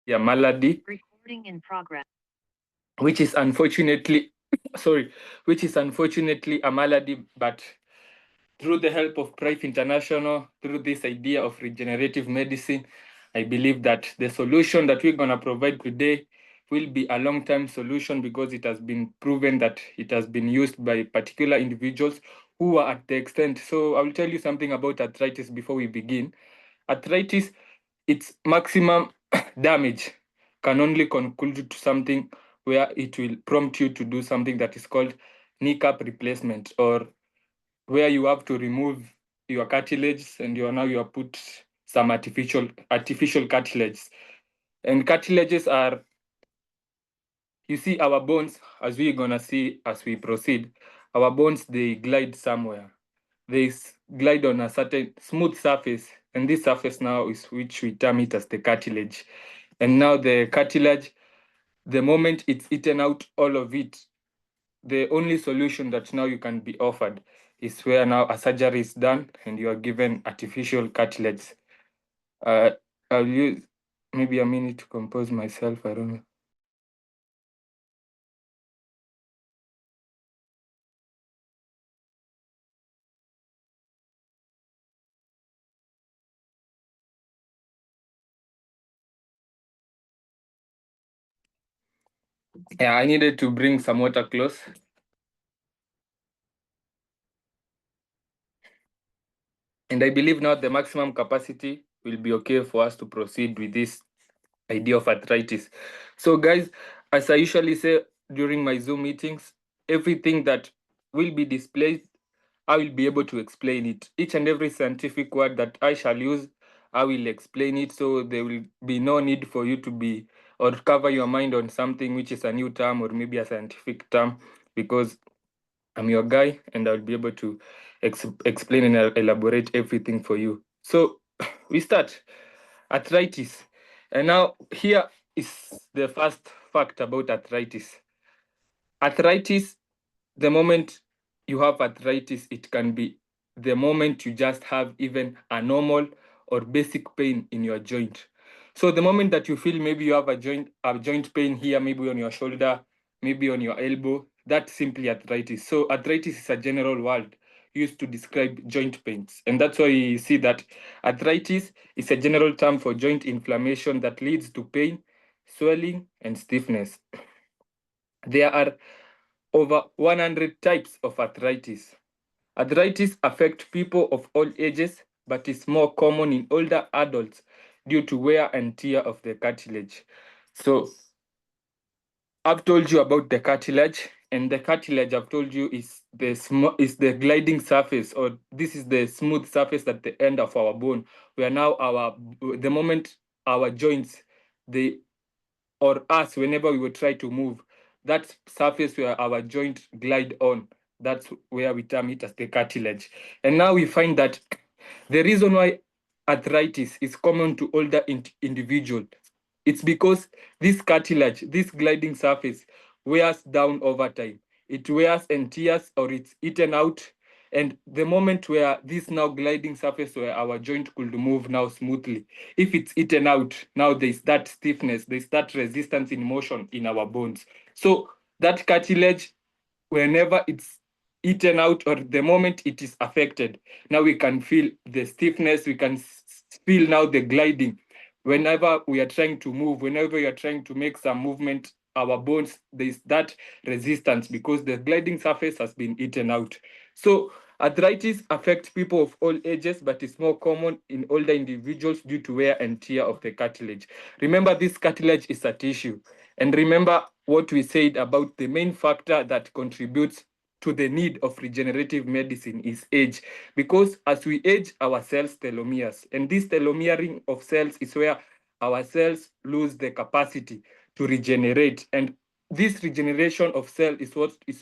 malady, Recording in progress. which is unfortunately, sorry, which is unfortunately a malady, but through the help of Prife International, through this idea of regenerative medicine, I believe that the solution that we're going to provide today will be a long-term solution because it has been proven that it has been used by particular individuals who are at the extent. So I will tell you something about arthritis before we begin. Arthritis, its maximum damage can only conclude to something where it will prompt you to do something that is called kneecap replacement, or where you have to remove your cartilage and you are put some artificial cartilages. And cartilages are, you see, our bones, as we're gonna see as we proceed, our bones, they glide somewhere. They glide on a certain smooth surface, and this surface now is which we term it as the cartilage. And now the cartilage, the moment it's eaten out all of it, the only solution that now you can be offered is where now a surgery is done and you are given artificial cartilage. Uh, I'll use maybe a minute to compose myself. I don't know. Yeah, I needed to bring some water close. And I believe now the maximum capacity will be okay for us to proceed with this idea of arthritis. So, guys, as I usually say during my Zoom meetings, everything that will be displayed, I will be able to explain it. Each and every scientific word that I shall use, I will explain it. So there will be no need for you to be or cover your mind on something which is a new term or maybe a scientific term, because I'm your guy and I'll be able to explain and elaborate everything for you. So we start. Arthritis. And now here is the first fact about arthritis. Arthritis, the moment you have arthritis, it can be the moment you just have even a normal or basic pain in your joint. So the moment that you feel maybe you have a joint pain here, maybe on your shoulder, maybe on your elbow, that's simply arthritis. So arthritis is a general word used to describe joint pains. And that's why you see that arthritis is a general term for joint inflammation that leads to pain, swelling, and stiffness. There are over 100 types of arthritis. Arthritis affects people of all ages, but is more common in older adults due to wear and tear of the cartilage. So I've told you about the cartilage, and the cartilage I've told you is the gliding surface, or this is the smooth surface at the end of our bone, where now the moment our joints, they or us, whenever we will try to move, that surface where our joint glide on, that's where we term it as the cartilage. And now we find that the reason why arthritis is common to older individuals, it's because this cartilage, this gliding surface, wears down over time. It wears and tears, or it's eaten out. And the moment where this now gliding surface where our joint could move now smoothly, if it's eaten out, now there's that stiffness, there's that resistance in motion in our bones. So that cartilage, whenever it's eaten out or the moment it is affected, now we can feel the stiffness, we can feel now the gliding. Whenever we are trying to move, whenever we are trying to make some movement, our bones, there's that resistance because the gliding surface has been eaten out. So arthritis affects people of all ages, but it's more common in older individuals due to wear and tear of the cartilage. Remember, this cartilage is a tissue. And remember what we said about the main factor that contributes to the need of regenerative medicine is age. Because as we age, our cells telomeres. And this telomering of cells is where our cells lose the capacity to regenerate. And this regeneration of cell is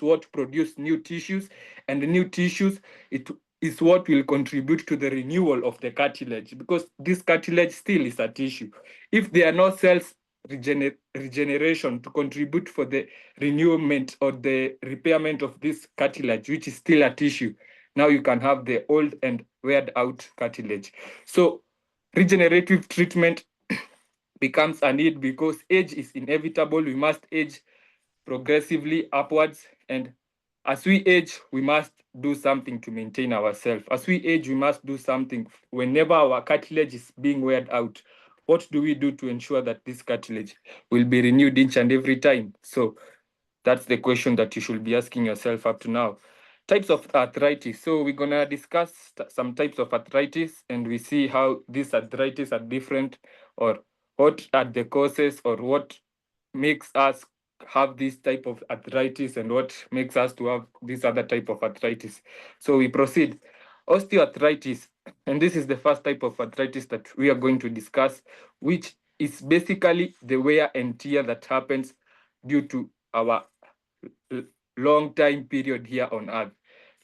what produce new tissues, and the new tissues, it is what will contribute to the renewal of the cartilage, because this cartilage still is a tissue. If there are no cells regeneration to contribute for the renewment or the repairment of this cartilage, which is still a tissue, now you can have the old and weared out cartilage. So regenerative treatment becomes a need because age is inevitable. We must age progressively upwards, and as we age, we must do something to maintain ourselves. As we age, we must do something. Whenever our cartilage is being weared out, what do we do to ensure that this cartilage will be renewed each and every time? So that's the question that you should be asking yourself up to now. Types of arthritis. So we're gonna discuss some types of arthritis, and we see how these arthritis are different, or what are the causes, or what makes us have this type of arthritis, and what makes us to have this other type of arthritis. So we proceed. Osteoarthritis, and this is the first type of arthritis that we are going to discuss, which is basically the wear and tear that happens due to our long time period here on earth.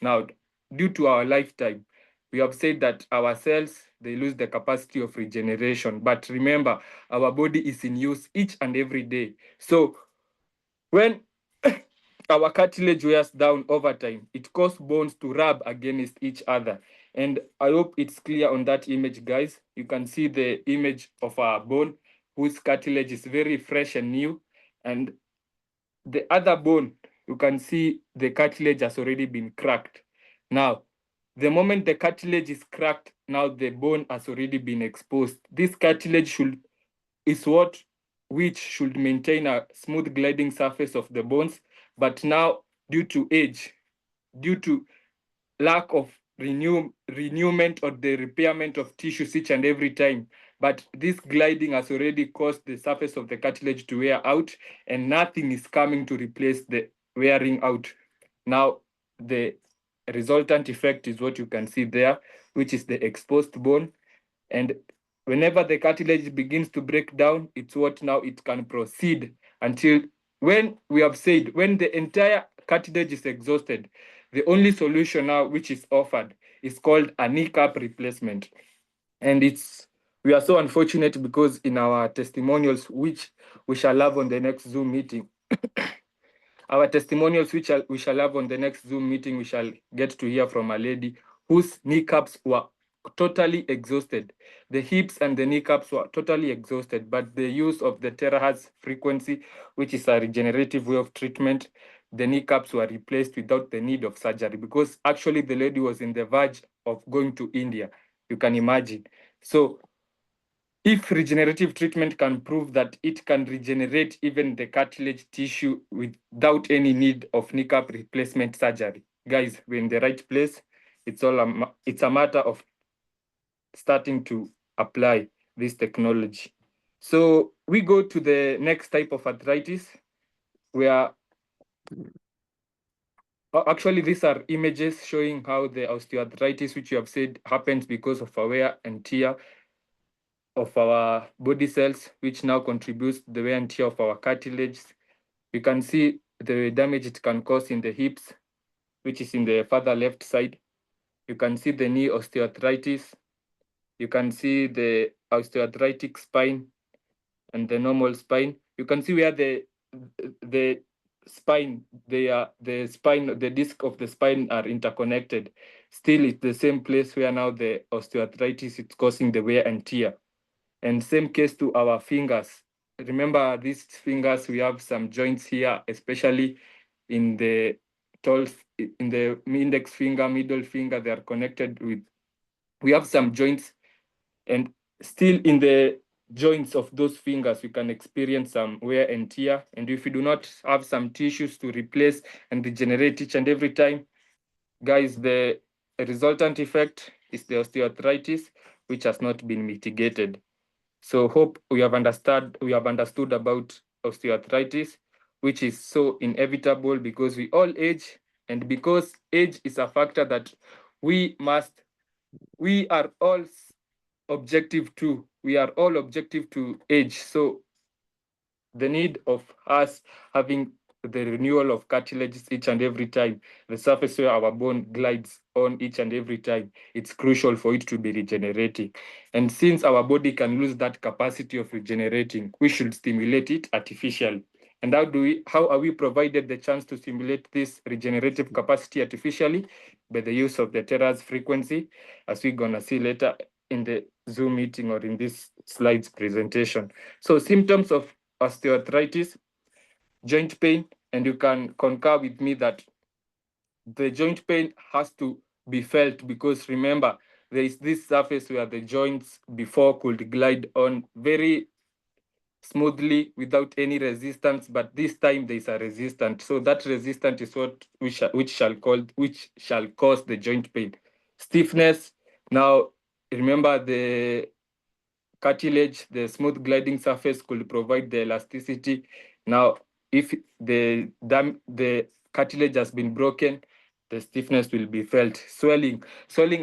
Now, due to our lifetime, we have said that our cells, they lose the capacity of regeneration. But remember, our body is in use each and every day. So when our cartilage wears down over time, it causes bones to rub against each other. And I hope it's clear on that image, guys. You can see the image of our bone whose cartilage is very fresh and new. And the other bone, you can see the cartilage has already been cracked. Now, the moment the cartilage is cracked, now the bone has already been exposed. This cartilage is what which should maintain a smooth gliding surface of the bones, but now due to age, due to lack of renewment or the repairment of tissues each and every time, but this gliding has already caused the surface of the cartilage to wear out, and nothing is coming to replace the wearing out. Now, the resultant effect is what you can see there, which is the exposed bone. And whenever the cartilage begins to break down, it's what now it can proceed until when we have said, when the entire cartilage is exhausted, the only solution now which is offered is called a kneecap replacement. And we are so unfortunate because in our testimonials, which we shall have on the next Zoom meeting, our testimonials, which we shall have on the next Zoom meeting, we shall get to hear from a lady whose kneecaps were totally exhausted. The hips and the kneecaps were totally exhausted, but the use of the terahertz frequency, which is a regenerative way of treatment, the kneecaps were replaced without the need of surgery, because actually the lady was in the verge of going to India. You can imagine. So if regenerative treatment can prove that it can regenerate even the cartilage tissue without any need of kneecap replacement surgery, guys, we're in the right place. It's a matter of starting to apply this technology. So we go to the next type of arthritis, where actually these are images showing how the osteoarthritis, which you have said happens because of wear and tear of our body cells, which now contributes to the wear and tear of our cartilage. You can see the damage it can cause in the hips, which is in the further left side. You can see the knee osteoarthritis. You can see the osteoarthritic spine and the normal spine. You can see where the spine, the disc of the spine are interconnected. Still, it's the same place where now the osteoarthritis is causing the wear and tear. And same case to our fingers. Remember these fingers, we have some joints here, especially in the in the index finger, middle finger, they are connected with, we have some joints, and still in the joints of those fingers, we can experience some wear and tear. And if we do not have some tissues to replace and regenerate each and every time, guys, the resultant effect is the osteoarthritis, which has not been mitigated. So hope we have understood about osteoarthritis, which is so inevitable because we all age, and because age is a factor that we are all objective to. We are all objective to age. So the need of us having the renewal of cartilages each and every time, the surface where our bone glides on each and every time, it's crucial for it to be regenerating. And since our body can lose that capacity of regenerating, we should stimulate it artificially. And how are we provided the chance to stimulate this regenerative capacity artificially? By the use of the terahertz frequency, as we're gonna see later in the Zoom meeting or in this slides presentation. So symptoms of osteoarthritis, joint pain, and you can concur with me that the joint pain has to be felt, because remember, there is this surface where the joints before could glide on very smoothly without any resistance, but this time there is a resistance. So that resistance is what which shall cause the joint pain. Stiffness. Now remember, the cartilage, the smooth gliding surface, could provide the elasticity. Now, if the cartilage has been broken, the stiffness will be felt. Swelling,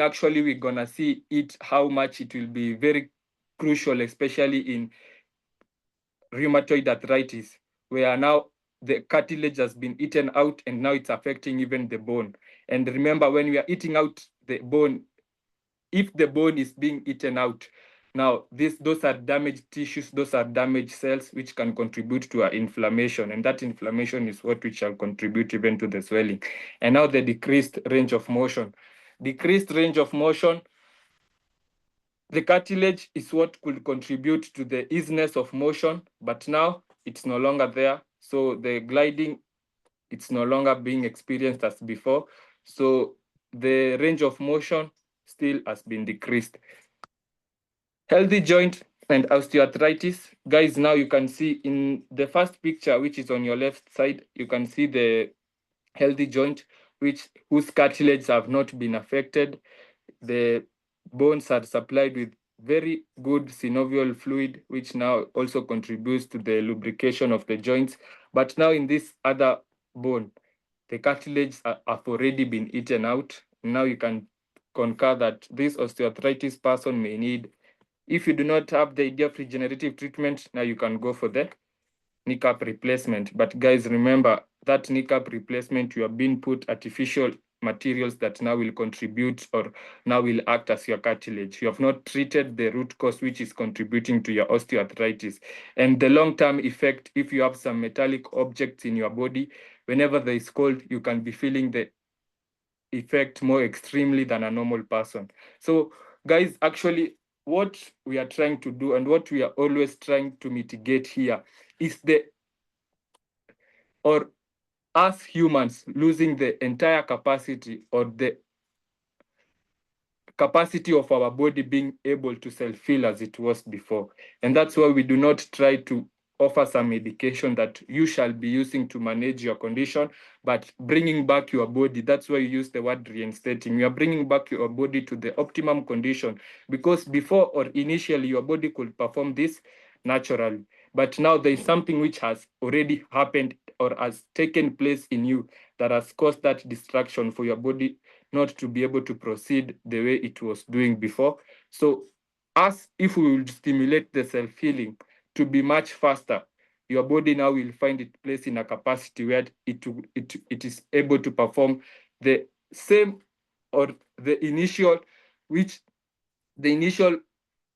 actually, we're gonna see it, how much it will be very crucial, especially in rheumatoid arthritis, where now the cartilage has been eaten out and now it's affecting even the bone. And remember, when we are eating out the bone, if the bone is being eaten out, now those are damaged tissues, those are damaged cells, which can contribute to our inflammation, and that inflammation is what which shall contribute even to the swelling. And now the decreased range of motion. Decreased range of motion, the cartilage is what could contribute to the easiness of motion, but now it's no longer there. So the gliding, it's no longer being experienced as before. So the range of motion still has been decreased. Healthy joint and osteoarthritis. Guys, now you can see in the first picture, which is on your left side, you can see the healthy joint, whose cartilage have not been affected. The bones are supplied with very good synovial fluid, which now also contributes to the lubrication of the joints. But now in this other bone, the cartilage have already been eaten out. Now you can concur that this osteoarthritis person may need, if you do not have the idea of regenerative treatment, now you can go for the kneecap replacement. But guys, remember that kneecap replacement, you have been put artificial materials that now will contribute or now will act as your cartilage. You have not treated the root cause, which is contributing to your osteoarthritis. And the long-term effect, if you have some metallic objects in your body, whenever there is cold, you can be feeling the effect more extremely than a normal person. So guys, actually, what we are trying to do and what we are always trying to mitigate here is us humans losing the entire capacity, or the capacity of our body being able to self-heal as it was before. And that's why we do not try to offer some medication that you shall be using to manage your condition, but bringing back your body. That's why you use the word reinstating. You are bringing back your body to the optimum condition, because before or initially your body could perform this naturally. But now there is something which has already happened or has taken place in you that has caused that distraction for your body not to be able to proceed the way it was doing before. So if we will stimulate the self-healing to be much faster, your body now will find it placed in a capacity where it is able to perform the same, or the initial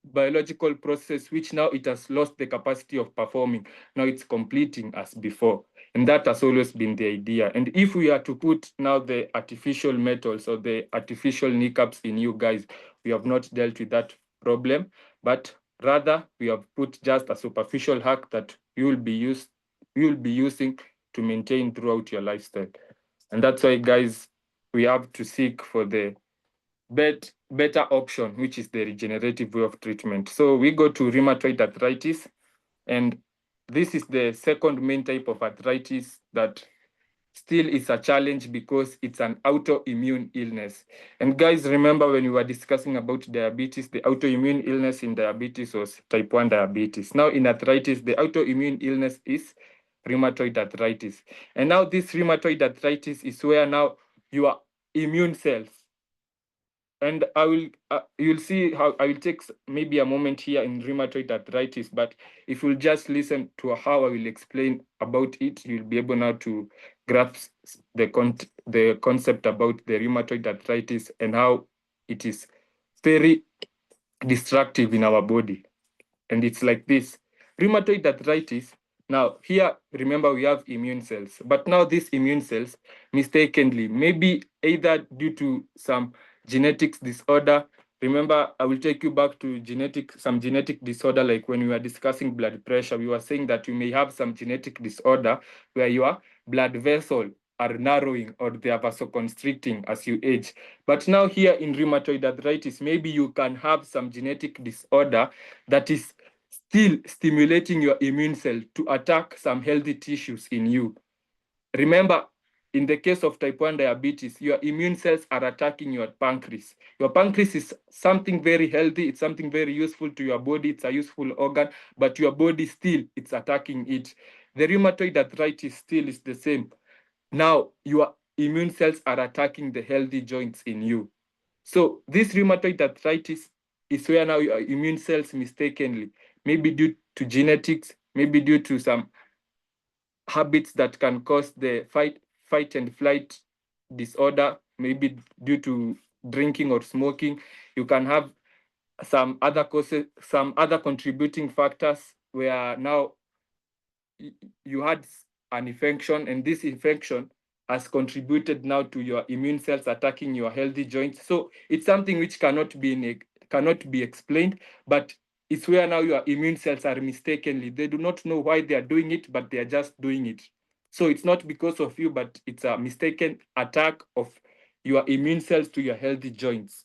biological process, which now it has lost the capacity of performing. Now it's completing as before. And that has always been the idea. And if we are to put now the artificial metals or the artificial kneecaps in you guys, we have not dealt with that problem, but rather we have put just a superficial hack that you will be using to maintain throughout your lifestyle. And that's why, guys, we have to seek for the better option, which is the regenerative way of treatment. So we go to rheumatoid arthritis, and this is the second main type of arthritis that still is a challenge because it's an autoimmune illness. And guys, remember when we were discussing about diabetes, the autoimmune illness in diabetes was type 1 diabetes. Now in arthritis, the autoimmune illness is rheumatoid arthritis. And now this rheumatoid arthritis is where now your immune cells, and you'll see how I will take maybe a moment here in rheumatoid arthritis, but if you'll just listen to how I will explain about it, you'll be able now to grasp the concept about the rheumatoid arthritis and how it is very destructive in our body. And it's like this. Rheumatoid arthritis, now here, remember we have immune cells, but now these immune cells mistakenly, maybe either due to some genetics disorder, Remember, I will take you back to some genetic disorder, like when we were discussing blood pressure, we were saying that you may have some genetic disorder where your blood vessel are narrowing or they are vasoconstricting as you age. But now here in rheumatoid arthritis, maybe you can have some genetic disorder that is still stimulating your immune cell to attack some healthy tissues in you. Remember, in the case of type 1 diabetes, your immune cells are attacking your pancreas. Your pancreas is something very healthy. It's something very useful to your body. It's a useful organ, but your body still, it's attacking it. The rheumatoid arthritis still is the same. Now, your immune cells are attacking the healthy joints in you. So this rheumatoid arthritis is where now your immune cells mistakenly, maybe due to genetics, maybe due to some habits that can cause the fight and flight disorder, maybe due to drinking or smoking. You can have some other causes, some other contributing factors where now you had an infection, and this infection has contributed now to your immune cells attacking your healthy joints. So it's something which cannot be explained, but it's where now your immune cells are mistakenly. They do not know why they are doing it, but they are just doing it. So it's not because of you, but it's a mistaken attack of your immune cells to your healthy joints.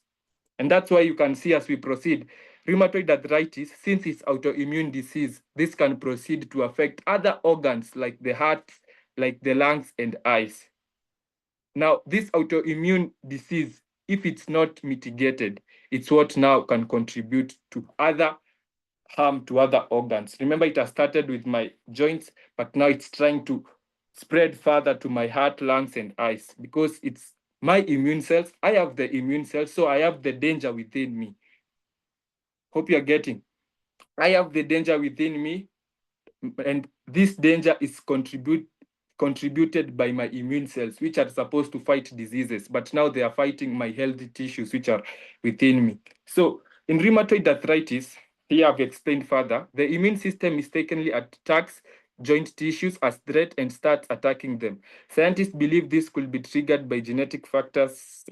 And that's why you can see as we proceed, rheumatoid arthritis, since it's autoimmune disease, this can proceed to affect other organs like the heart, like the lungs and eyes. Now, this autoimmune disease, if it's not mitigated, it's what now can contribute to other harm to other organs. Remember, it has started with my joints, but now it's trying to spread further to my heart, lungs, and eyes because it's my immune cells. I have the immune cells, so I have the danger within me. Hope you're getting. I have the danger within me, and this danger is contributed by my immune cells, which are supposed to fight diseases, but now they are fighting my healthy tissues, which are within me. So in rheumatoid arthritis, here I've explained further, the immune system mistakenly attacks joint tissues as threat and starts attacking them. Scientists believe this could be triggered by genetic factors,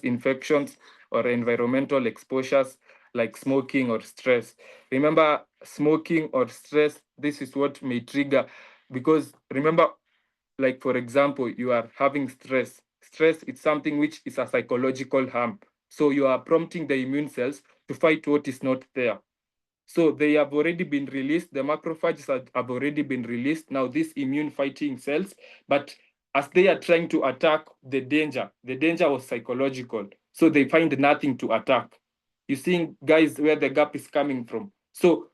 infections, or environmental exposures like smoking or stress. Remember, smoking or stress, this is what may trigger, because remember, like for example, you are having stress. Stress is something which is a psychological harm. So you are prompting the immune cells to fight what is not there. So they have already been released. The macrophages have already been released. Now these immune fighting cells, but as they are trying to attack the danger was psychological. So they find nothing to attack. You see, guys, where the gap is coming from. So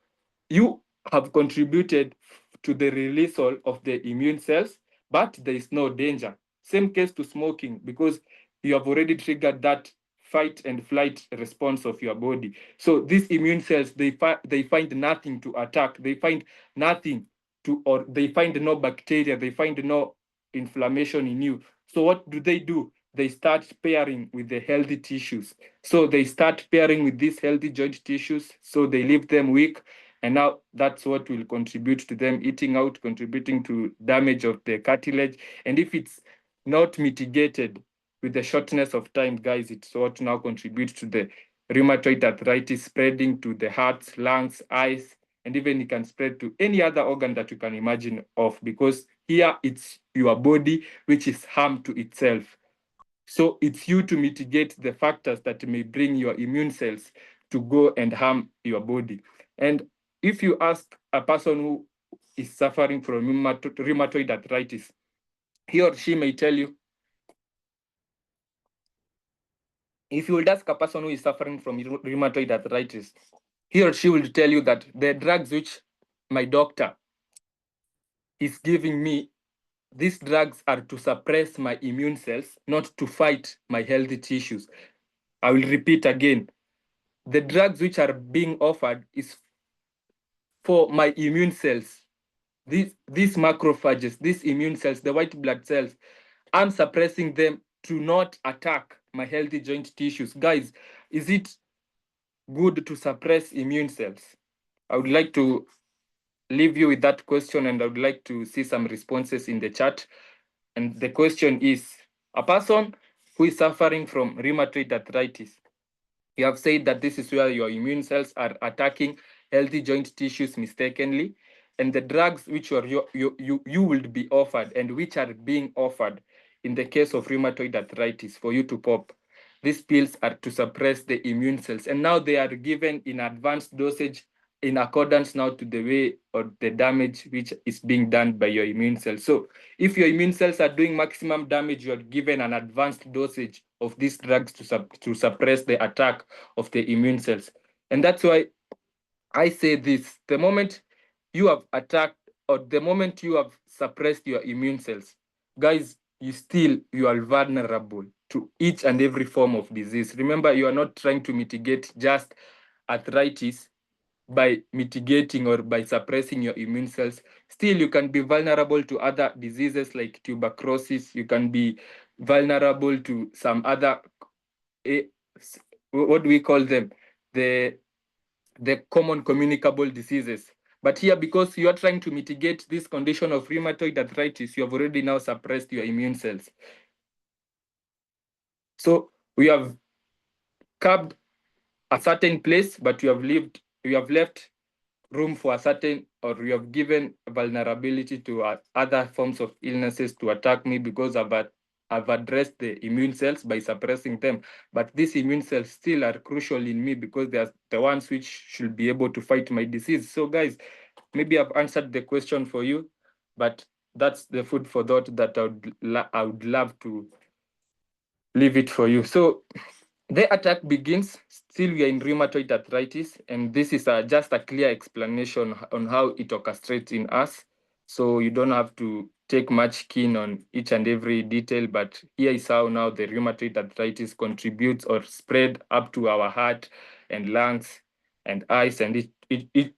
you have contributed to the release of the immune cells, but there is no danger. Same case to smoking, because you have already triggered that fight and flight response of your body. So these immune cells, they find nothing to attack. They find nothing to, or they find no bacteria. They find no inflammation in you. So what do? They start pairing with the healthy tissues. So they start pairing with these healthy joint tissues. So they leave them weak. And now that's what will contribute to them eating out, contributing to damage of the cartilage. And if it's not mitigated with the shortness of time, guys, it's what now contributes to the rheumatoid arthritis spreading to the heart, lungs, eyes, and even it can spread to any other organ that you can imagine of, because here it's your body which is harmed to itself. So it's you to mitigate the factors that may bring your immune cells to go and harm your body. And if you ask a person who is suffering from rheumatoid arthritis, he or she may tell you, if you will ask a person who is suffering from rheumatoid arthritis, he or she will tell you that the drugs which my doctor is giving me, these drugs are to suppress my immune cells, not to fight my healthy tissues. I will repeat again. The drugs which are being offered is for my immune cells. These macrophages, these immune cells, the white blood cells, I'm suppressing them to not attack my healthy joint tissues. Guys, is it good to suppress immune cells? I would like to leave you with that question, and I would like to see some responses in the chat. And the question is, a person who is suffering from rheumatoid arthritis. You have said that this is where your immune cells are attacking healthy joint tissues mistakenly, and the drugs which you would be offered and which are being offered in the case of rheumatoid arthritis for you to pop. These pills are to suppress the immune cells, and now they are given in advanced dosage in accordance now to the way or the damage which is being done by your immune cells. So if your immune cells are doing maximum damage, you are given an advanced dosage of these drugs to suppress the attack of the immune cells. And that's why I say this: the moment you have attacked or the moment you have suppressed your immune cells, guys, you are vulnerable to each and every form of disease. Remember, you are not trying to mitigate just arthritis by mitigating or by suppressing your immune cells. Still, you can be vulnerable to other diseases like tuberculosis. You can be vulnerable to some other, what do we call them? The common communicable diseases. But here, because you are trying to mitigate this condition of rheumatoid arthritis, you have already now suppressed your immune cells. So we have curbed a certain place, but you have left room for a certain, or you have given vulnerability to other forms of illnesses to attack me because I've addressed the immune cells by suppressing them. But these immune cells still are crucial in me because they are the ones which should be able to fight my disease. So guys, maybe I've answered the question for you, but that's the food for thought that I would love to leave it for you. So the attack begins. Still, we are in rheumatoid arthritis, and this is just a clear explanation on how it orchestrates in us. So you don't have to take much keen on each and every detail, but here is how now the rheumatoid arthritis contributes or spread up to our heart and lungs and eyes and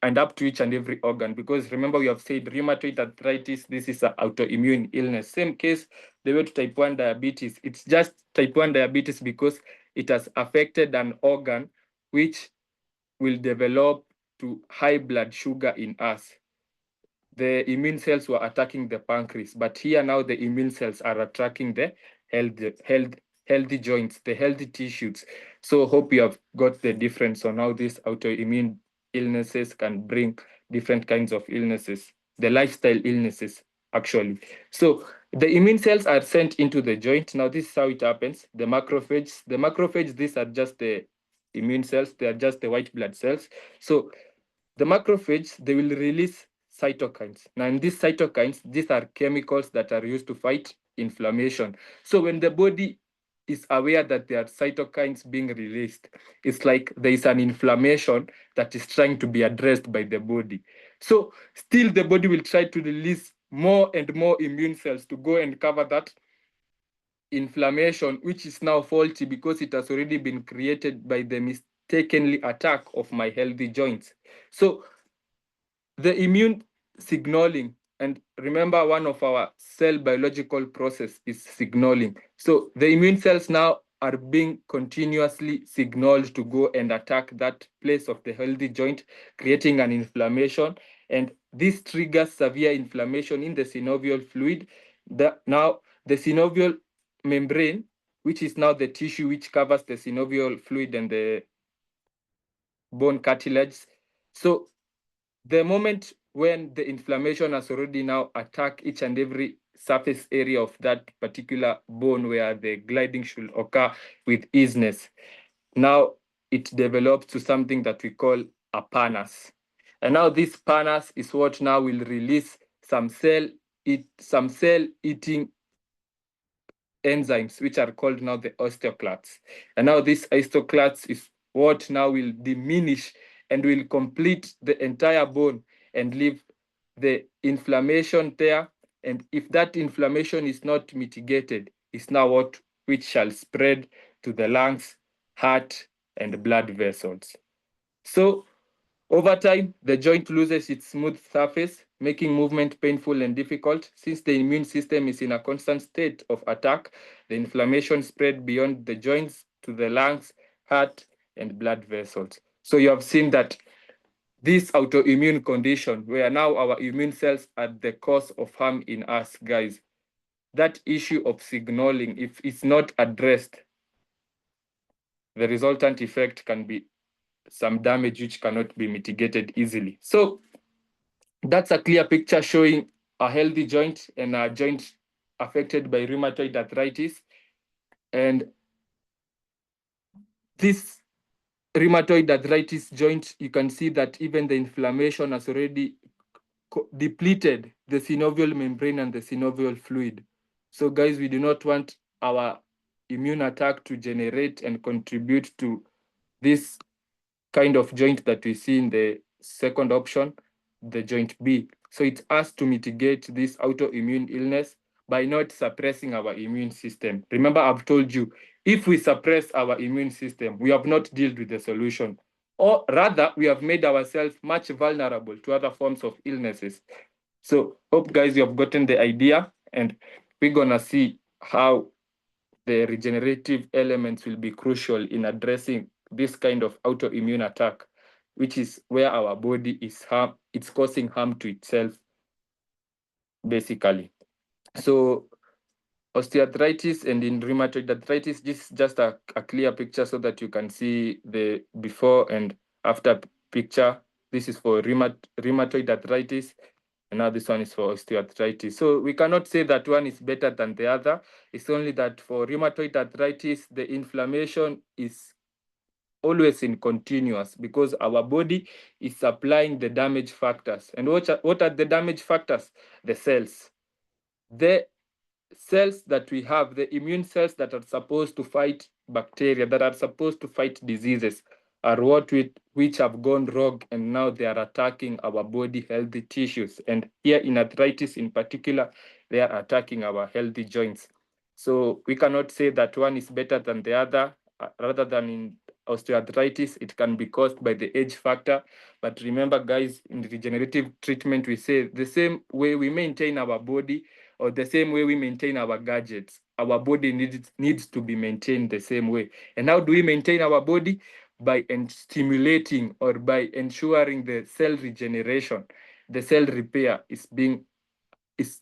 and up to each and every organ. Because remember, we have said rheumatoid arthritis, this is an autoimmune illness. Same case the way to type 1 diabetes. It's just type 1 diabetes because it has affected an organ which will develop to high blood sugar in us. The immune cells were attacking the pancreas, but here now the immune cells are attacking the healthy joints, the healthy tissues. So hope you have got the difference on how these autoimmune illnesses can bring different kinds of illnesses, the lifestyle illnesses, actually. So the immune cells are sent into the joint. Now, this is how it happens. The macrophages, these are just the immune cells. They are just the white blood cells. So the macrophages, they will release cytokines. Now, in these cytokines, these are chemicals that are used to fight inflammation. So when the body is aware that there are cytokines being released, it's like there is an inflammation that is trying to be addressed by the body. So still the body will try to release more and more immune cells to go and cover that inflammation, which is now faulty because it has already been created by the mistakenly attack of my healthy joints. So the immune signaling, and remember, one of our cell biological process is signaling. So the immune cells now are being continuously signaled to go and attack that place of the healthy joint, creating an inflammation. And this triggers severe inflammation in the synovial fluid. Now, the synovial membrane, which is now the tissue which covers the synovial fluid and the bone cartilage. So the moment when the inflammation has already now attacked each and every surface area of that particular bone where the gliding should occur with easiness, now it develops to something that we call a pannus. And now this pannus is what now will release some cell-eating enzymes, which are called now the osteoclasts. And now this osteoclasts is what now will diminish and will complete the entire bone and leave the inflammation there. And if that inflammation is not mitigated, it's now which shall spread to the lungs, heart, and blood vessels. So over time, the joint loses its smooth surface, making movement painful and difficult. Since the immune system is in a constant state of attack, the inflammation spread beyond the joints to the lungs, heart, and blood vessels. So you have seen that this autoimmune condition, where now our immune cells are the cause of harm in us, guys, that issue of signaling, if it's not addressed, the resultant effect can be some damage which cannot be mitigated easily. So that's a clear picture showing a healthy joint and a joint affected by rheumatoid arthritis. And this rheumatoid arthritis joint, you can see that even the inflammation has already depleted the synovial membrane and the synovial fluid. So guys, we do not want our immune attack to generate and contribute to this kind of joint that we see in the second option, the joint B. So it's us to mitigate this autoimmune illness by not suppressing our immune system. Remember, I've told you, if we suppress our immune system, we have not dealt with the solution, or rather, we have made ourselves much vulnerable to other forms of illnesses. So hope guys, you have gotten the idea, and we're gonna see how the regenerative elements will be crucial in addressing this kind of autoimmune attack, which is where our body is it's causing harm to itself, basically. So osteoarthritis and in rheumatoid arthritis, this is just a clear picture so that you can see the before and after picture. This is for rheumatoid arthritis, and now this one is for osteoarthritis. So we cannot say that one is better than the other. It's only that for rheumatoid arthritis, the inflammation is always in continuous because our body is supplying the damage factors. And what are the damage factors? The cells. The cells that we have, the immune cells that are supposed to fight bacteria, that are supposed to fight diseases, are which have gone rogue, and now they are attacking our body healthy tissues. And here in arthritis in particular, they are attacking our healthy joints. So we cannot say that one is better than the other. Rather than in osteoarthritis, it can be caused by the age factor. But remember, guys, in regenerative treatment, we say the same way we maintain our body, or the same way we maintain our gadgets, our body needs to be maintained the same way. And how do we maintain our body? By stimulating or by ensuring the cell regeneration, the cell repair is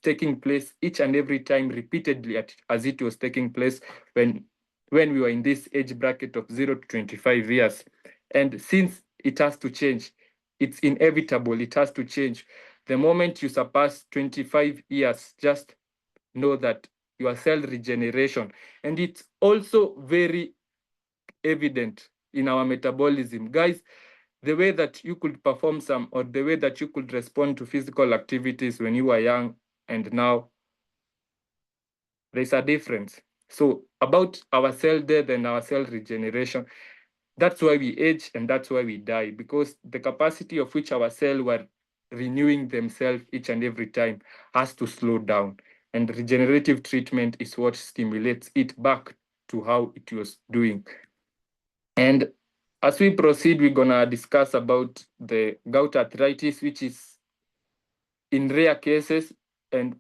taking place each and every time repeatedly as it was taking place when we were in this age bracket of 0 to 25 years. And since it has to change, it's inevitable, it has to change. The moment you surpass 25 years, just know that your cell regeneration, and it's also very evident in our metabolism. Guys, the way that you could perform some, or the way that you could respond to physical activities when you were young and now, there's a difference. So about our cell death and our cell regeneration, that's why we age and that's why we die, because the capacity of which our cells were renewing themselves each and every time has to slow down. And regenerative treatment is what stimulates it back to how it was doing. And as we proceed, we're gonna discuss about the gout arthritis, which is in rare cases, and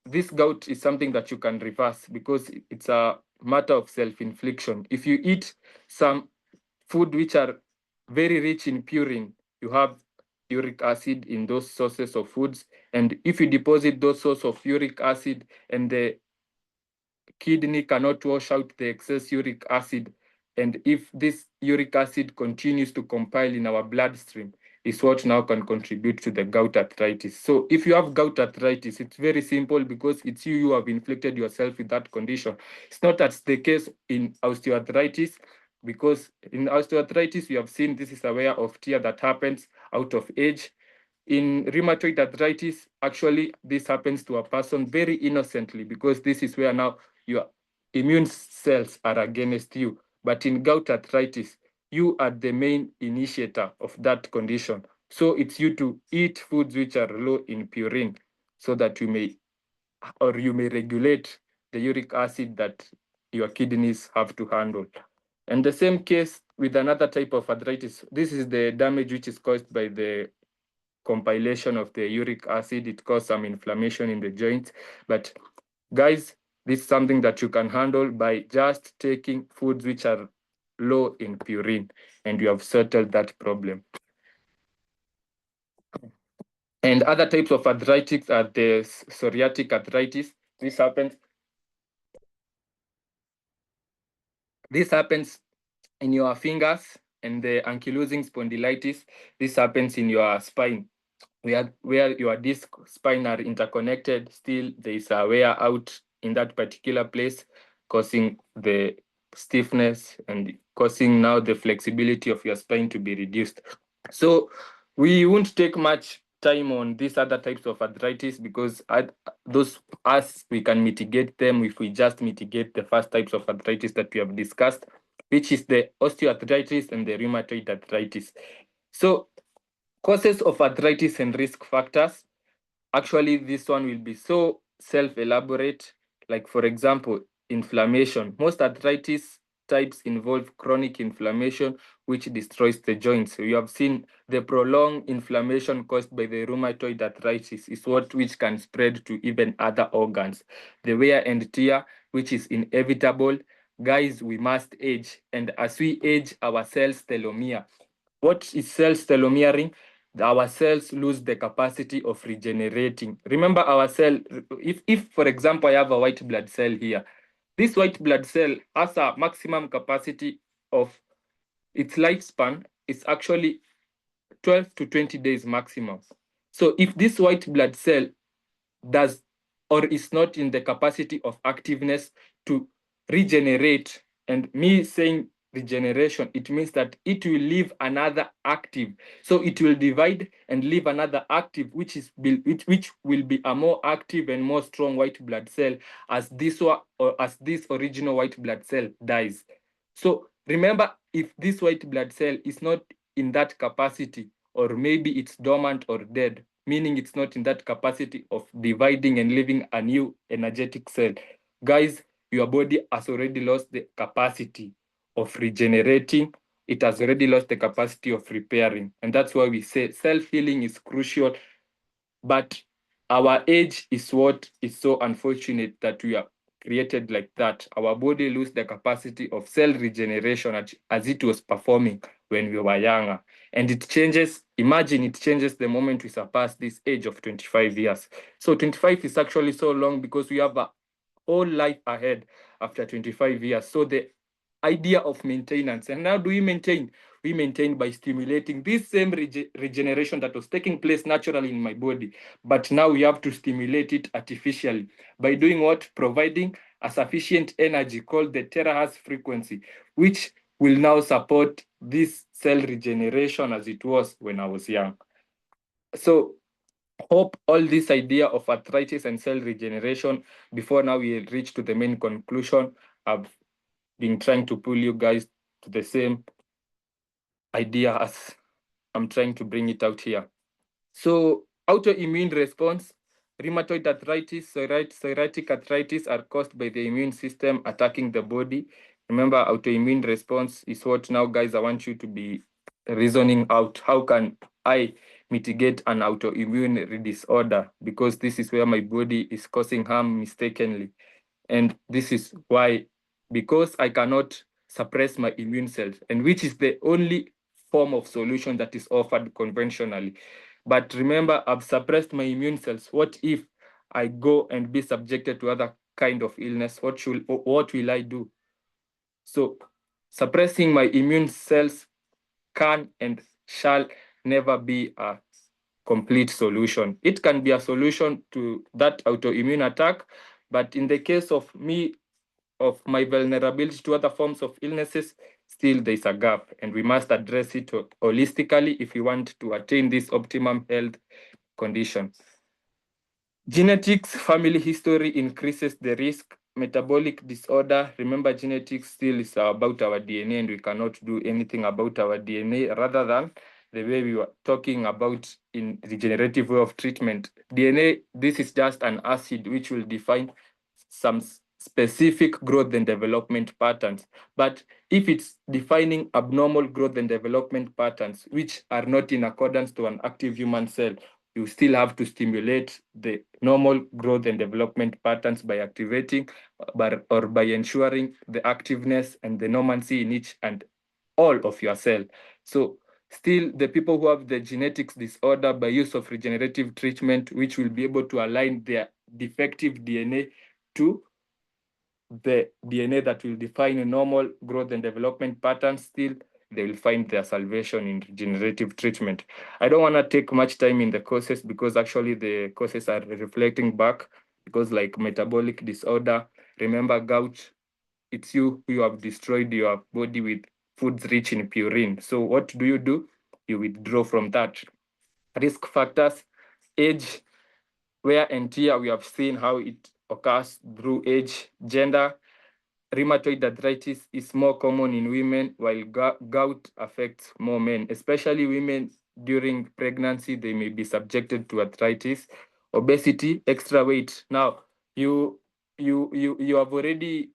this gout is something that you can reverse because it's a matter of self-infliction. If you eat some food which are very rich in purine, you have uric acid in those sources of foods. And if you deposit those sources of uric acid and the kidney cannot wash out the excess uric acid, and if this uric acid continues to compile in our bloodstream, is what now can contribute to the gout arthritis. So if you have gout arthritis, it's very simple because it's you have inflicted yourself with that condition. It's not as the case in osteoarthritis, because in osteoarthritis, we have seen this is a wear of tear that happens out of age. In rheumatoid arthritis, actually, this happens to a person very innocently because this is where now your immune cells are against you. But in gout arthritis, you are the main initiator of that condition. So it's you to eat foods which are low in purine so that you may regulate the uric acid that your kidneys have to handle. And the same case with another type of arthritis. This is the damage which is caused by the compilation of the uric acid. It causes some inflammation in the joints. But guys, this is something that you can handle by just taking foods which are low in purine, and you have settled that problem. And other types of arthritis are the psoriatic arthritis. This happens This happens in your fingers, and the ankylosing spondylitis, this happens in your spine, where your disc spine are interconnected. Still, there is a wear out in that particular place, causing the stiffness and causing now the flexibility of your spine to be reduced. So we won't take much time on these other types of arthritis, because those us we can mitigate them if we just mitigate the first types of arthritis that we have discussed, which is the osteoarthritis and the rheumatoid arthritis. So causes of arthritis and risk factors. Actually, this one will be so self-elaborate. Like, for example, inflammation. Most arthritis types involve chronic inflammation, which destroys the joints. So you have seen the prolonged inflammation caused by the rheumatoid arthritis is which can spread to even other organs. The wear and tear, which is inevitable. Guys, we must age, and as we age, our cells telomere. What is cells telomeering? Our cells lose the capacity of regenerating. Remember, our cell, if for example, I have a white blood cell here, this white blood cell has a maximum capacity of its lifespan is actually 12 to 20 days maximum. So if this white blood cell does or is not in the capacity of activeness to regenerate, and me saying regeneration, it means that it will leave another active. So it will divide and leave another active, which will be a more active and more strong white blood cell as this one, or as this original white blood cell dies. So remember, if this white blood cell is not in that capacity, or maybe it's dormant or dead, meaning it's not in that capacity of dividing and leaving a new energetic cell, guys, your body has already lost the capacity of regenerating. It has already lost the capacity of repairing. And that's why we say self-healing is crucial. But our age is what is so unfortunate, that we are created like that. Our body lose the capacity of cell regeneration as it was performing when we were younger. And it changes, imagine it changes the moment we surpass this age of 25 years. So 25 is actually so long because we have a whole life ahead after 25 years. So the idea of maintenance, and how do we maintain? We maintain by stimulating this same regeneration that was taking place naturally in my body, but now we have to stimulate it artificially. By doing what? Providing a sufficient energy called the terahertz frequency, which will now support this cell regeneration as it was when I was young. So hope all this idea of arthritis and cell regeneration, before now we reach to the main conclusion, I've been trying to pull you guys to the same idea as I'm trying to bring it out here. So autoimmune response, rheumatoid arthritis, psoriatic arthritis are caused by the immune system attacking the body. Remember, autoimmune response is what now, guys, I want you to be reasoning out. How can I mitigate an autoimmune disorder? Because this is where my body is causing harm mistakenly. And this is why, because I cannot suppress my immune cells, and which is the only form of solution that is offered conventionally. But remember, I've suppressed my immune cells. What if I go and be subjected to other kind of illness? What will I do? So suppressing my immune cells can and shall never be a complete solution. It can be a solution to that autoimmune attack, but in the case of me, of my vulnerability to other forms of illnesses, still there's a gap, and we must address it holistically if we want to attain this optimum health condition. Genetics, family history increases the risk. Metabolic disorder, remember, genetics still is about our DNA, and we cannot do anything about our DNA rather than the way we were talking about in regenerative way of treatment. DNA, this is just an acid which will define some specific growth and development patterns. But if it's defining abnormal growth and development patterns, which are not in accordance to an active human cell, you still have to stimulate the normal growth and development patterns by activating or by ensuring the activeness and the normancy in each and all of your cell. So still, the people who have the genetics disorder, by use of regenerative treatment, which will be able to align their defective DNA to the DNA that will define a normal growth and development patterns, still they will find their salvation in regenerative treatment. I don't want to take much time in the causes, because actually the causes are reflecting back, because like metabolic disorder, remember gout, it's you who have destroyed your body with foods rich in purine. So what do? You withdraw from that. Risk factors, age, wear and tear, we have seen how it occurs through age, gender. Rheumatoid arthritis is more common in women, while gout affects more men, especially women during pregnancy. They may be subjected to arthritis. Obesity, extra weight. Now, you have already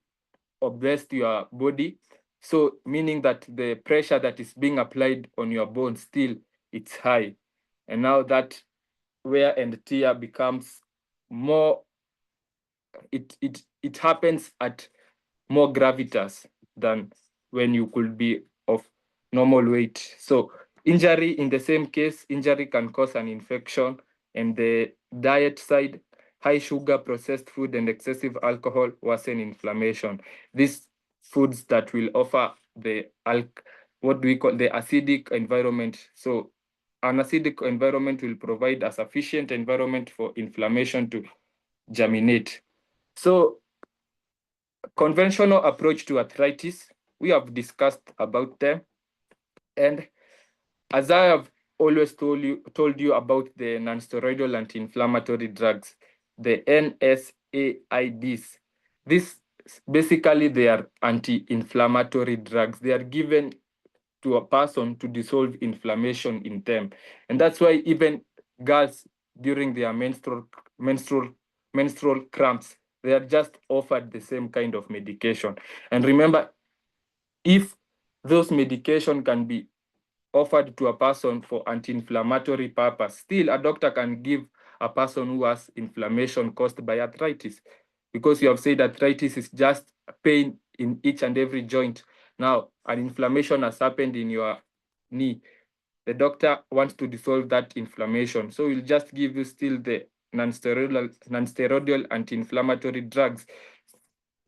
obsessed your body, so meaning that the pressure that is being applied on your bones still it's high, and now that wear and tear becomes more, it happens at more gravitas than when you could be of normal weight. So injury, in the same case, injury can cause an infection. And the diet side, high sugar, processed food, and excessive alcohol worsen inflammation. These foods that will offer the what do we call the acidic environment. So an acidic environment will provide a sufficient environment for inflammation to germinate. So conventional approach to arthritis, we have discussed about them. And as I have always told you about the non-steroidal anti-inflammatory drugs, the NSAIDs. This basically they are anti-inflammatory drugs. They are given to a person to dissolve inflammation in them. And that's why even girls during their menstrual cramps, they are just offered the same kind of medication. And remember, if those medication can be offered to a person for anti-inflammatory purpose, still a doctor can give a person who has inflammation caused by arthritis, because you have said arthritis is just pain in each and every joint. Now, an inflammation has happened in your knee. The doctor wants to dissolve that inflammation, so we'll just give you still the non-steroidal anti-inflammatory drugs,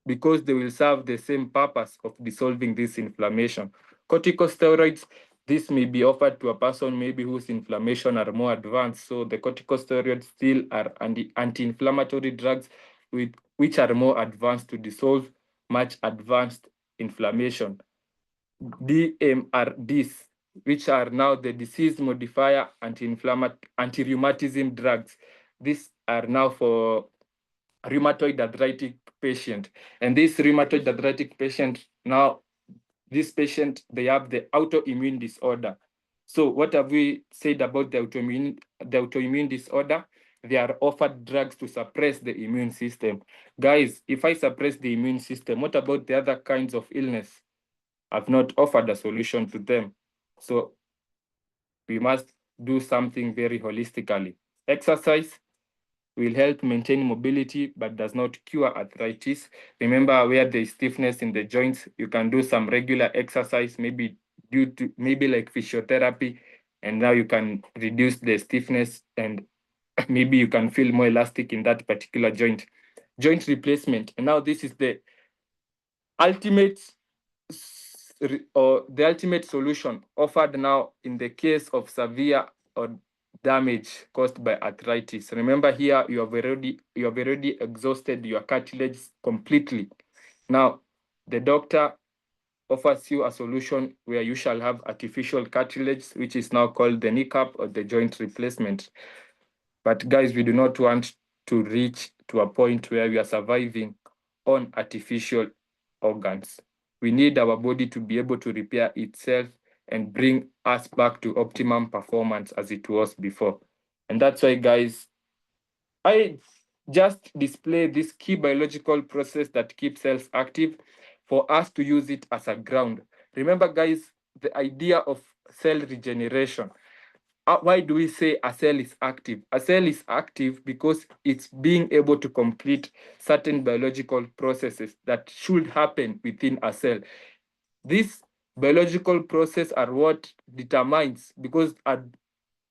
because they will serve the same purpose of dissolving this inflammation. Corticosteroids, this may be offered to a person maybe whose inflammation are more advanced. So the corticosteroids still are anti-inflammatory drugs which are more advanced to dissolve much advanced inflammation. DMRDs, which are now the disease modifier anti-rheumatism drugs. These are now for rheumatoid arthritic patient. And this rheumatoid arthritic patient, now this patient, they have the autoimmune disorder. So what have we said about the autoimmune disorder? They are offered drugs to suppress the immune system. Guys, if I suppress the immune system, what about the other kinds of illness? I've not offered a solution to them. So we must do something very holistically. Exercise will help maintain mobility but does not cure arthritis. Remember, where there is stiffness in the joints, you can do some regular exercise, maybe like physiotherapy, and now you can reduce the stiffness, and maybe you can feel more elastic in that particular joint. Joint replacement, and now this is the ultimate solution offered now in the case of severe or damage caused by arthritis. Remember, here you have already exhausted your cartilage completely. Now the doctor offers you a solution where you shall have artificial cartilage, which is now called the kneecap or the joint replacement. But guys, we do not want to reach to a point where we are surviving on artificial organs. We need our body to be able to repair itself and bring us back to optimum performance as it was before. And that's why, guys, I just display this key biological process that keeps cells active for us to use it as a ground. Remember, guys, the idea of cell regeneration. Why do we say a cell is active? A cell is active because it's being able to complete certain biological processes that should happen within a cell. These biological processes are what determines, because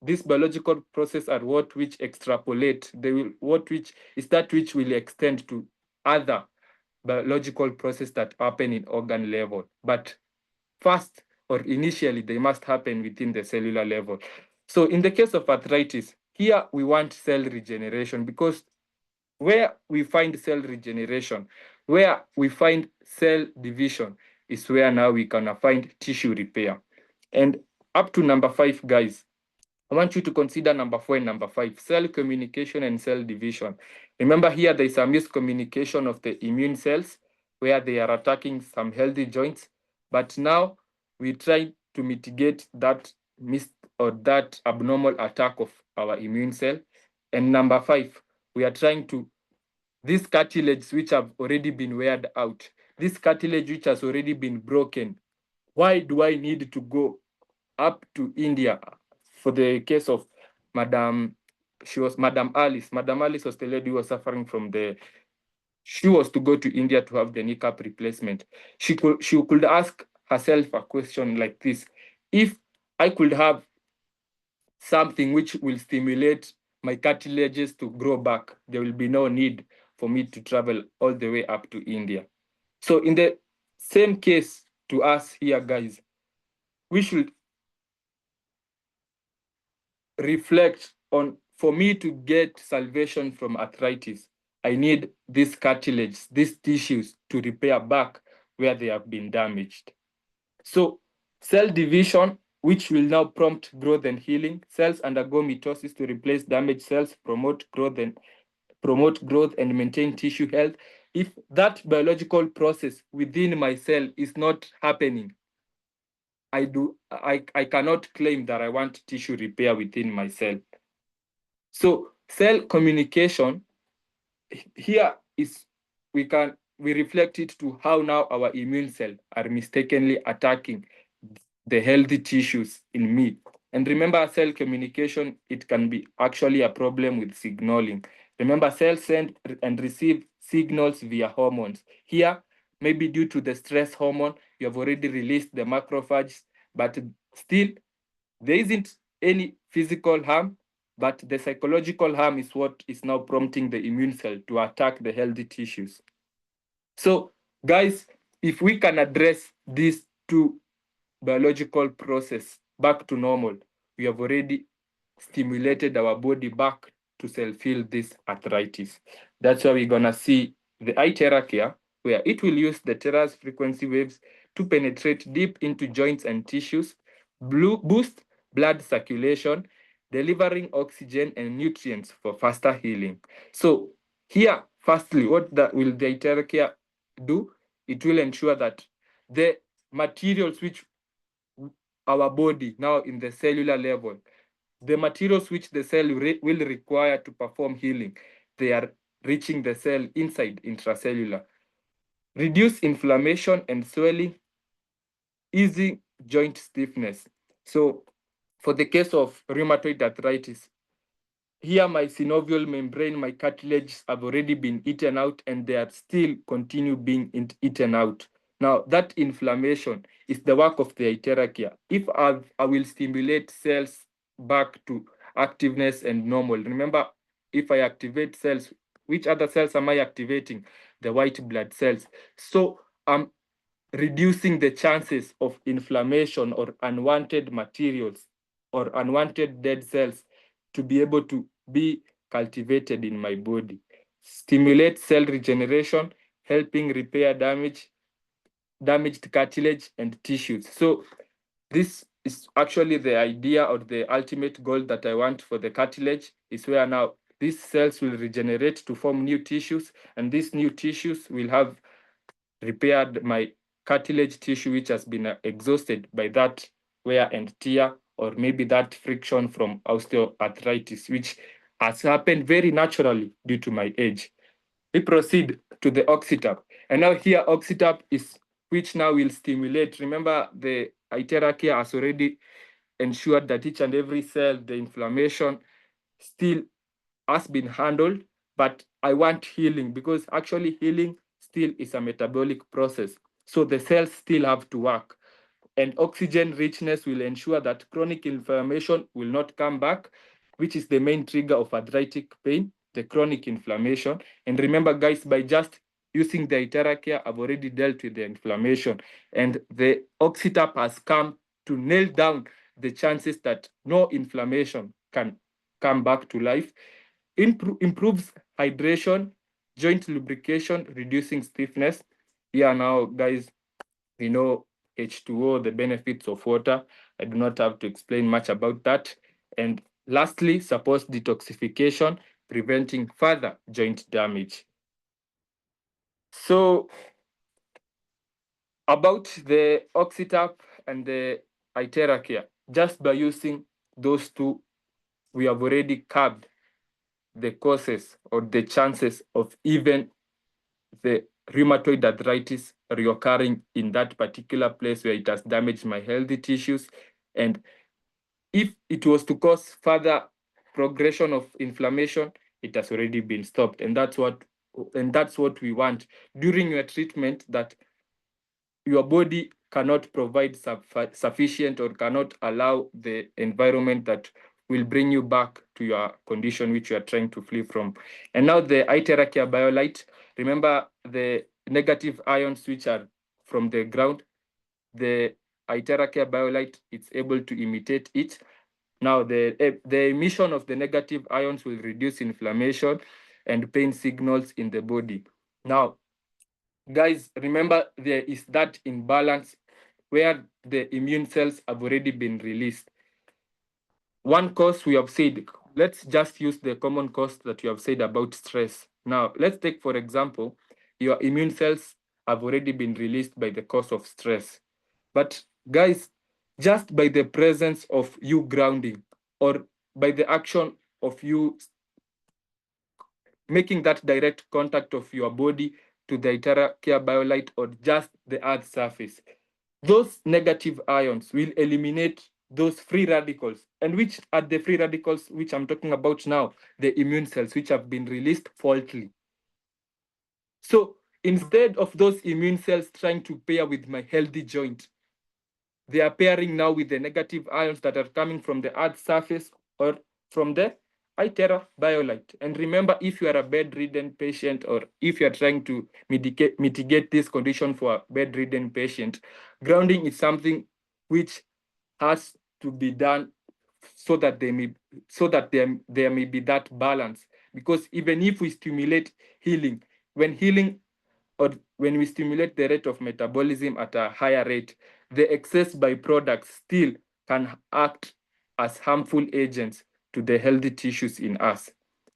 these biological processes are what which extrapolate. They will which will extend to other biological process that happen in organ level. But first or initially, they must happen within the cellular level. So in the case of arthritis, here we want cell regeneration, because where we find cell regeneration, where we find cell division, is where now we can find tissue repair. And up to number 5, guys, I want you to consider number 4 and number 5, cell communication and cell division. Remember here, there is a miscommunication of the immune cells where they are attacking some healthy joints. But now we try to mitigate that that abnormal attack of our immune cell. And number 5, we are trying to, these cartilage which have already been weared out, this cartilage which has already been broken, why do I need to go up to India? For the case of Madam Alice. Madam Alice was the lady who was suffering from she was to go to India to have the kneecap replacement. She could ask herself a question like this: if I could have something which will stimulate my cartilages to grow back, there will be no need for me to travel all the way up to India. So in the same case to us here, guys, we should reflect on, for me to get salvation from arthritis, I need these cartilage, these tissues to repair back where they have been damaged. So cell division, which will now prompt growth and healing. Cells undergo mitosis to replace damaged cells, promote growth and maintain tissue health. If that biological process within my cell is not happening, I cannot claim that I want tissue repair within my cell. So cell communication here is, we reflect it to how now our immune cell are mistakenly attacking the healthy tissues in me. And remember, cell communication, it can be actually a problem with signaling. Remember, cells send and receive signals via hormones. Here, maybe due to the stress hormone, you have already released the macrophages, but still, there isn't any physical harm, but the psychological harm is what is now prompting the immune cell to attack the healthy tissues. So, guys, if we can address these two biological process back to normal, we have already stimulated our body back to self-heal this arthritis. That's why we're gonna see the eye therapy, where it will use the Tera's frequency waves to penetrate deep into joints and tissues, boost blood circulation, delivering oxygen and nutrients for faster healing. So here, firstly, what will the therapy do? It will ensure that the materials which our body now in the cellular level, the materials which the cell will require to perform healing, they are reaching the cell inside intracellular. Reduce inflammation and swelling, easing joint stiffness. So for the case of rheumatoid arthritis, here my synovial membrane, my cartilages have already been eaten out, and they are still continue being eaten out. Now that inflammation is the work of the iterachia. If I will stimulate cells back to activeness and normal. Remember, if I activate cells, which other cells am I activating? The white blood cells. So I'm reducing the chances of inflammation or unwanted materials or unwanted dead cells to be able to be cultivated in my body. Stimulate cell regeneration, helping repair damaged cartilage and tissues. So this is actually the idea or the ultimate goal that I want for the cartilage, is where now these cells will regenerate to form new tissues, and these new tissues will have repaired my cartilage tissue which has been exhausted by that wear and tear, or maybe that friction from osteoarthritis, which has happened very naturally due to my age. We proceed to the oxytap. And now here, oxytap is which now will stimulate. Remember, the iterachia has already ensured that each and every cell, the inflammation still has been handled, but I want healing, because actually healing still is a metabolic process. So the cells still have to work. And oxygen richness will ensure that chronic inflammation will not come back, which is the main trigger of arthritic pain, the chronic inflammation. And remember, guys, by just using the Iteracare, I've already dealt with the inflammation. And the Oxytap has come to nail down the chances that no inflammation can come back to life. Improves hydration, joint lubrication, reducing stiffness. Here now, guys, we know H2O, the benefits of water. I do not have to explain much about that. And lastly, supports detoxification, preventing further joint damage. So about the Oxytap and the Iteracare, just by using those two, we have already curbed the causes or the chances of even the rheumatoid arthritis reoccurring in that particular place where it has damaged my healthy tissues. And if it was to cause further progression of inflammation, it has already been stopped. And that's what we want during your treatment, that your body cannot provide sufficient or cannot allow the environment that will bring you back to your condition which you are trying to flee from. And now the Iteracare BioLite, remember the negative ions which are from the ground, the Iteracare BioLite, it's able to imitate it. Now the emission of the negative ions will reduce inflammation and pain signals in the body. Now, guys, remember there is that imbalance where the immune cells have already been released. One cause we have said, let's just use the common cause that you have said about stress. Now, let's take, for example, your immune cells have already been released by the cause of stress. But guys, just by the presence of you grounding or by the action of you making that direct contact of your body to the Iteracare BioLite or just the earth's surface, those negative ions will eliminate those free radicals. And which are the free radicals which I'm talking about now? The immune cells, which have been released faultily. So instead of those immune cells trying to pair with my healthy joint, they are pairing now with the negative ions that are coming from the earth's surface or from the Iteracare BioLite. And remember, if you are a bedridden patient or if you are trying to mitigate this condition for a bedridden patient, grounding is something which has to be done so that there may be that balance. Because even if we stimulate healing, when we stimulate the rate of metabolism at a higher rate, the excess byproducts still can act as harmful agents to the healthy tissues in us.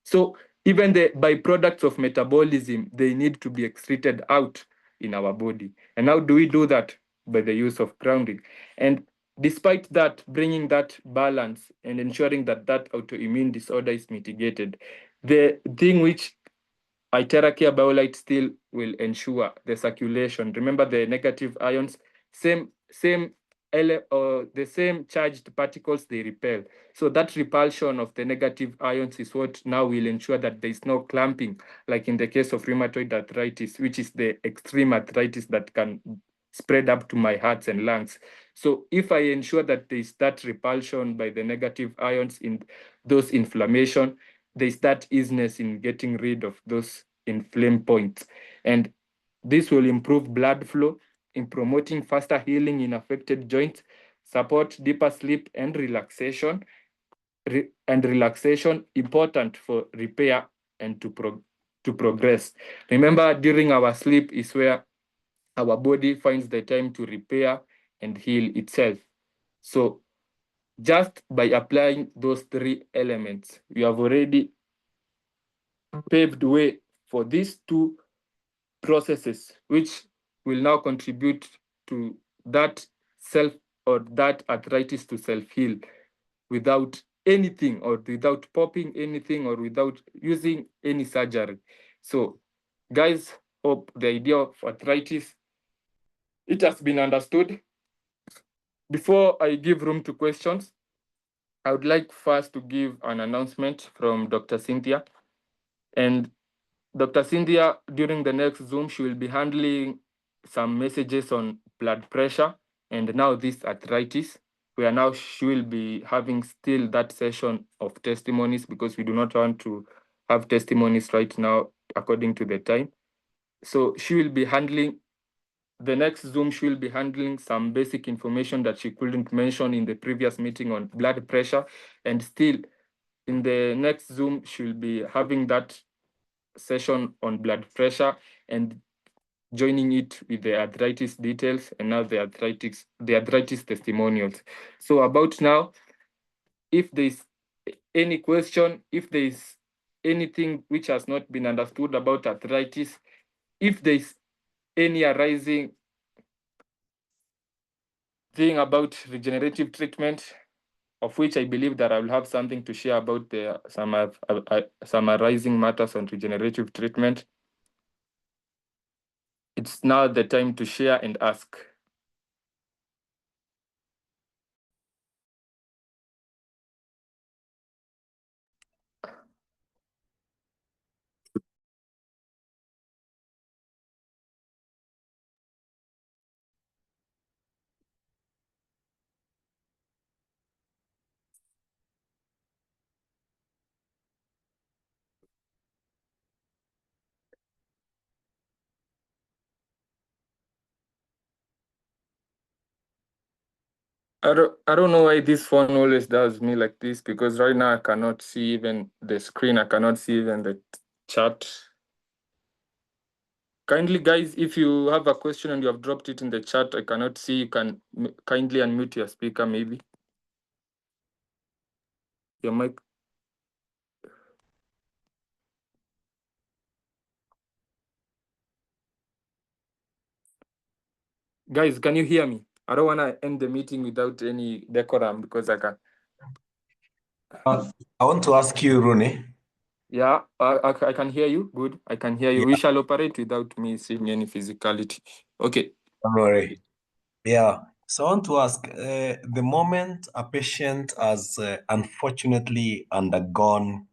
So even the byproducts of metabolism, they need to be excreted out in our body. And how do we do that? By the use of grounding. And despite that, bringing that balance and ensuring that that autoimmune disorder is mitigated, the thing which Iteracare BioLite still will ensure the circulation. Remember the negative ions, the same charged particles, they repel. So that repulsion of the negative ions is what now will ensure that there is no clumping, like in the case of rheumatoid arthritis, which is the extreme arthritis that can spread up to my hearts and lungs. So if I ensure that there is that repulsion by the negative ions in those inflammation, there is that easiness in getting rid of those inflamed points. And this will improve blood flow in promoting faster healing in affected joints, support deeper sleep and relaxation, important for repair and to progress. Remember, during our sleep is where our body finds the time to repair and heal itself. So just by applying those three elements, we have already paved way for these two processes, which will now contribute to that self or that arthritis to self-heal without anything or without popping anything or without using any surgery. So guys, hope the idea of arthritis, it has been understood. Before I give room to questions, I would like first to give an announcement from Dr. Cynthia. And Dr. Cynthia, during the next Zoom, she will be handling some messages on blood pressure and now this arthritis, where now she will be having still that session of testimonies because we do not want to have testimonies right now according to the time. So she will be handling, the next Zoom, she will be handling some basic information that she couldn't mention in the previous meeting on blood pressure. And still, in the next Zoom, she will be having that session on blood pressure and joining it with the arthritis details and now the arthritis testimonials. So about now, if there's any question, if there's anything which has not been understood about arthritis, if there's any arising thing about regenerative treatment, of which I believe that I will have something to share about some arising matters on regenerative treatment, it's now the time to share and ask. I don't know why this phone always does me like this, because right now I cannot see even the screen, I cannot see even the chat. Kindly, guys, if you have a question and you have dropped it in the chat, I cannot see, you can kindly unmute your speaker, maybe. Your mic. Guys, can you hear me? I don't want to end the meeting without any decorum, because I can. I want to ask you, Rooney. Yeah, I can hear you. Good, I can hear you. Yeah. We shall operate without me seeing any physicality. Okay. Don't worry. Yeah. So I want to ask, the moment a patient has unfortunately undergone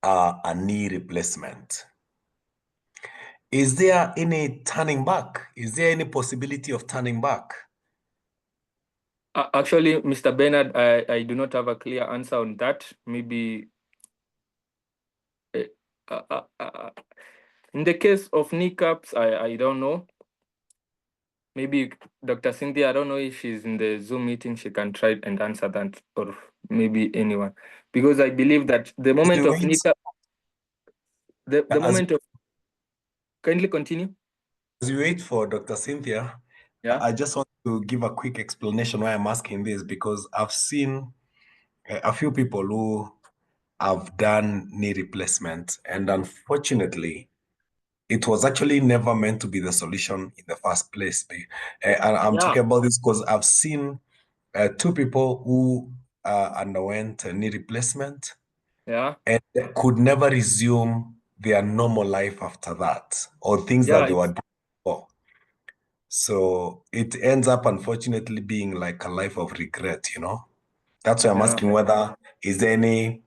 a knee replacement, is there any turning back? Is there any possibility of turning back? Actually, Mr. Bernard, I do not have a clear answer on that. Maybe in the case of kneecaps, I don't know. Maybe Dr. Cynthia, I don't know if she's in the Zoom meeting, she can try and answer that, or maybe anyone. Because I believe that the moment of kneecap, the moment of, kindly continue. As you wait for Dr. Cynthia, Yeah. I just want to give a quick explanation why I'm asking this, because I've seen a few people who have done knee replacement, and unfortunately, it was actually never meant to be the solution in the first place. And I'm talking about this because I've seen two people who underwent a knee replacement, and could never resume their normal life after that, or things that they were doing before. So it ends up, unfortunately, being like a life of regret, you know? That's why I'm asking whether is there any,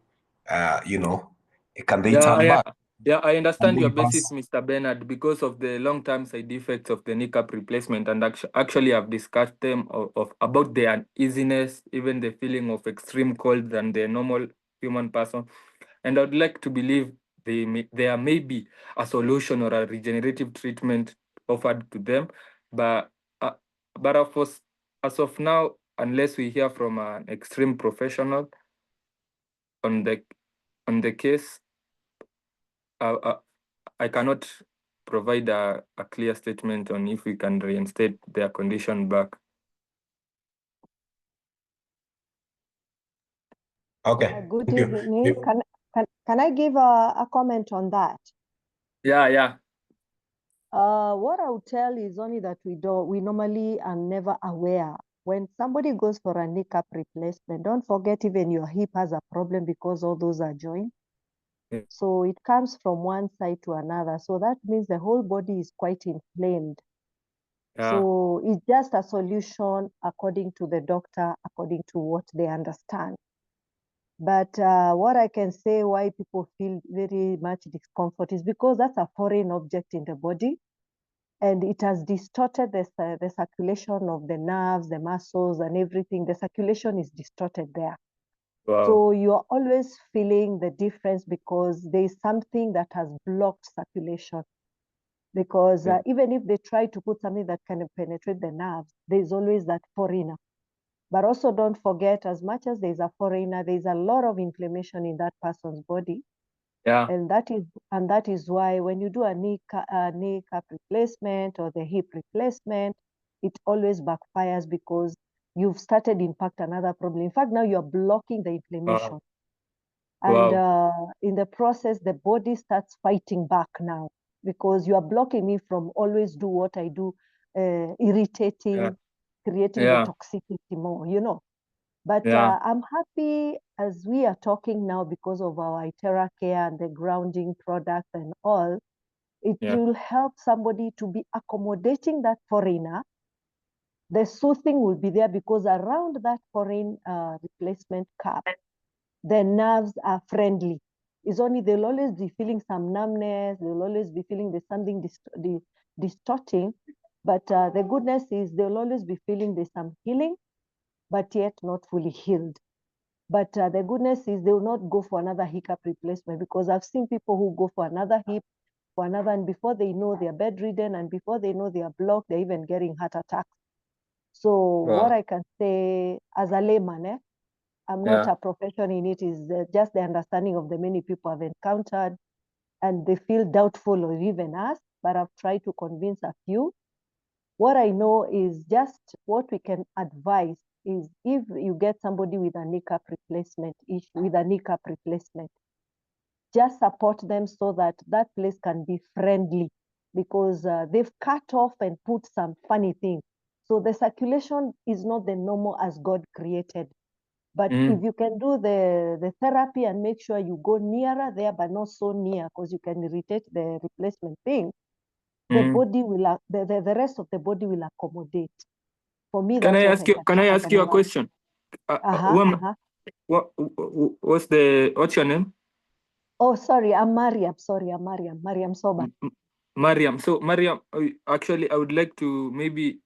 can they turn back? Yeah, I understand your basis, Mr. Bernard, because of the long-term side effects of the kneecap replacement, and actually I've discussed them about the uneasiness, even the feeling of extreme cold than the normal human person. And I'd like to believe there may be a solution or a regenerative treatment offered to them, but of course, as of now, unless we hear from an extreme professional on the case, I cannot provide a clear statement on if we can reinstate their condition back. Okay. Good evening. Can I give a comment on that? Yeah. What I would tell is only that we normally are never aware. When somebody goes for a kneecap replacement, don't forget even your hip has a problem because all those are joined. Yeah. So it comes from one side to another. So that means the whole body is quite inflamed. Yeah. So it's just a solution according to the doctor, according to what they understand. But what I can say why people feel very much discomfort is because that's a foreign object in the body, and it has distorted the circulation of the nerves, the muscles, and everything. The circulation is distorted there. Wow. So you're always feeling the difference because there is something that has blocked circulation. because even if they try to put something that can penetrate the nerves, there's always that foreigner. But also don't forget, as much as there's a foreigner, there's a lot of inflammation in that person's body. Yeah. And that is why when you do a knee cap replacement or the hip replacement, it always backfires because you've started impact another problem. In fact, now you're blocking the inflammation. And in the process, the body starts fighting back now because you are blocking me from always do what I do, irritating, creating the toxicity more, you know. But I'm happy as we are talking now because of our Itera Care and the grounding product and all, it will help somebody to be accommodating that foreigner. The soothing will be there because around that foreign replacement cap, the nerves are friendly. It's only they'll always be feeling some numbness, they'll always be feeling there's something distorting, but the goodness is they'll always be feeling there's some healing, but yet not fully healed. But the goodness is they will not go for another hiccup replacement because I've seen people who go for another hip, for another, and before they know they're bedridden and before they know they are blocked, they're even getting heart attacks. So what I can say as a layman, I'm not a professional in it, is just the understanding of the many people I've encountered, and they feel doubtful or even asked, but I've tried to convince a few. What I know is just what we can advise is if you get somebody with a kneecap replacement just support them so that that place can be friendly because they've cut off and put some funny things. So the circulation is not the normal as God created. But if you can do the therapy and make sure you go nearer there, but not so near because you can irritate the replacement thing, the body will, the rest of the body will accommodate. For me, Can that's I what ask you? Can I ask you a question? What's your name? Oh, sorry, I'm Mariam. Sorry, I'm Mariam. Mariam Soba. Mariam. So Mariam, actually, I would like to maybe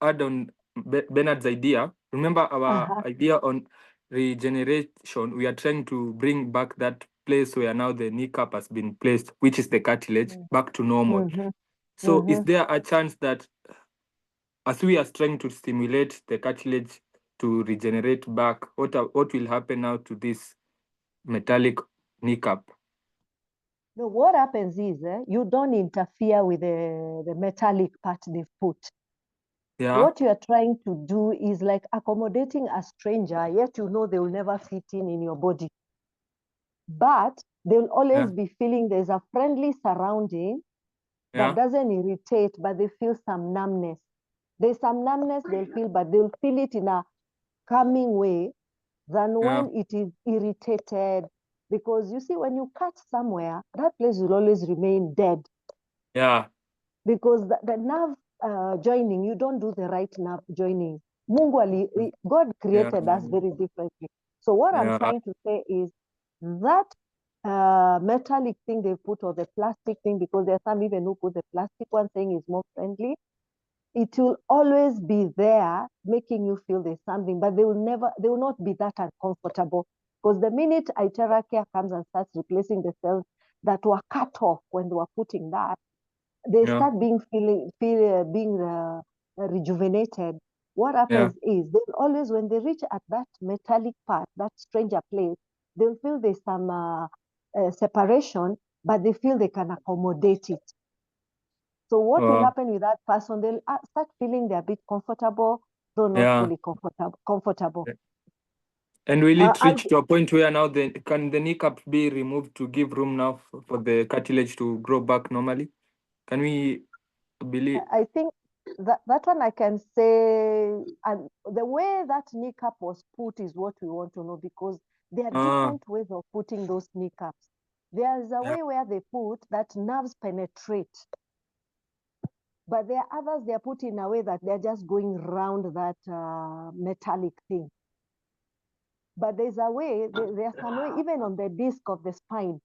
add on Bernard's idea. Remember our idea on regeneration? We are trying to bring back that place where now the kneecap has been placed, which is the cartilage, back to normal. So is there a chance that as we are trying to stimulate the cartilage to regenerate back, what will happen now to this metallic kneecap? No, what happens is you don't interfere with the metallic part they've put. Yeah. What you are trying to do is like accommodating a stranger, yet you know they will never fit in your body. But they'll always be feeling there's a friendly surrounding that doesn't irritate, but they feel some numbness. There's some numbness they'll feel, but they'll feel it in a calming way than when it is irritated. Because you see, when you cut somewhere, that place will always remain dead. Yeah. Because the nerve joining, you don't do the right nerve joining. God created us very differently. So what I'm trying to say is that metallic thing they put or the plastic thing, because there's some even who put the plastic one saying is more friendly, it will always be there making you feel there's something, but they will not be that uncomfortable. Because the minute Itera Care comes and starts replacing the cells that were cut off when they were putting that, they start being rejuvenated. What happens is they'll always, when they reach at that metallic part, that stranger place, they'll feel there's some separation, but they feel they can accommodate it. So what will happen with that person? They'll start feeling they're a bit comfortable, though not fully comfortable. And will it reach to a point where now can the kneecap be removed to give room now for the cartilage to grow back normally? Can we believe? I think that one I can say, and the way that kneecap was put is what we want to know, because there are different ways of putting those kneecaps. There's a way where they put that nerves penetrate, but there are others they are put in a way that they're just going around that metallic thing. But there's a way, there's some way, even on the disc of the spine,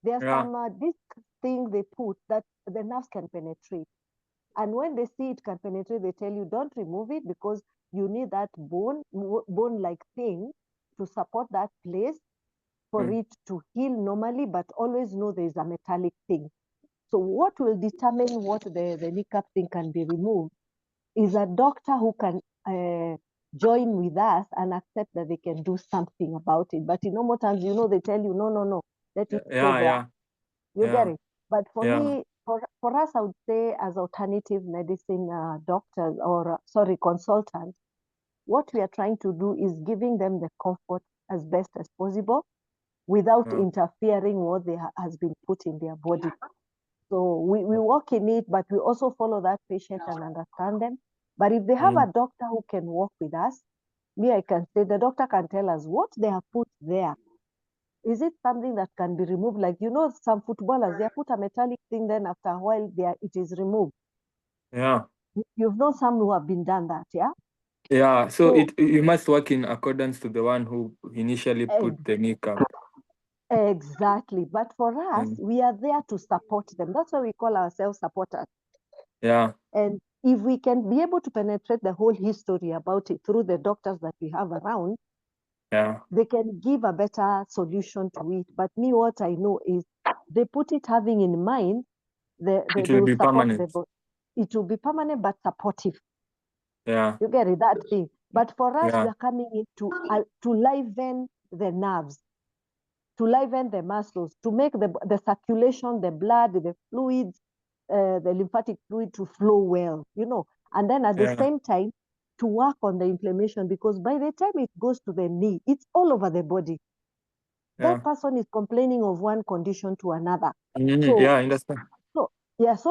there's some disc thing they put that the nerves can penetrate. And when they see it can penetrate, they tell you, don't remove it because you need that bone-like thing to support that place for it to heal normally, but always know there's a metallic thing. So what will determine what the kneecap thing can be removed is a doctor who can join with us and accept that they can do something about it. But in normal times, you know, they tell you, no, let it go there. You get it? But for me, for us, I would say as alternative medicine doctors or, consultants, what we are trying to do is giving them the comfort as best as possible without interfering what has been put in their body. So we work in it, but we also follow that patient and understand them. But if they have a doctor who can work with us, I can say the doctor can tell us what they have put there. Is it something that can be removed? Like, you know, some footballers, they put a metallic thing, then after a while, it is removed. Yeah. You've known some who have been done that, yeah? Yeah, so you must work in accordance to the one who initially put the kneecap. Exactly. But for us, we are there to support them. That's why we call ourselves supporters. Yeah. And if we can be able to penetrate the whole history about it through the doctors that we have around, they can give a better solution to it. But me, what I know is they put it having in mind it will be permanent. It will be permanent but supportive. Yeah. You get it, that thing. But for us, we are coming in to liven the nerves, to liven the muscles, to make the circulation, the blood, the fluids, the lymphatic fluid to flow well, you know. And then at the same time, to work on the inflammation, because by the time it goes to the knee, it's all over the body. That person is complaining of one condition to another. So, I understand. So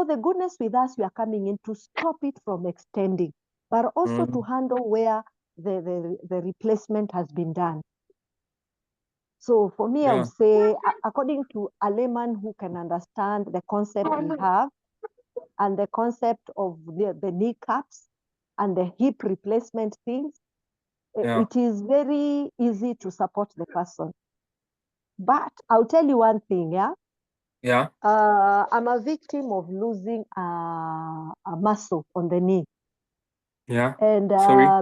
the goodness with us, we are coming in to stop it from extending, but also to handle where the replacement has been done. So for me, I would say, according to a layman who can understand the concept we have and the concept of the kneecaps and the hip replacement things, it is very easy to support the person. But I'll tell you one thing, I'm a victim of losing a muscle on the knee. Yeah. And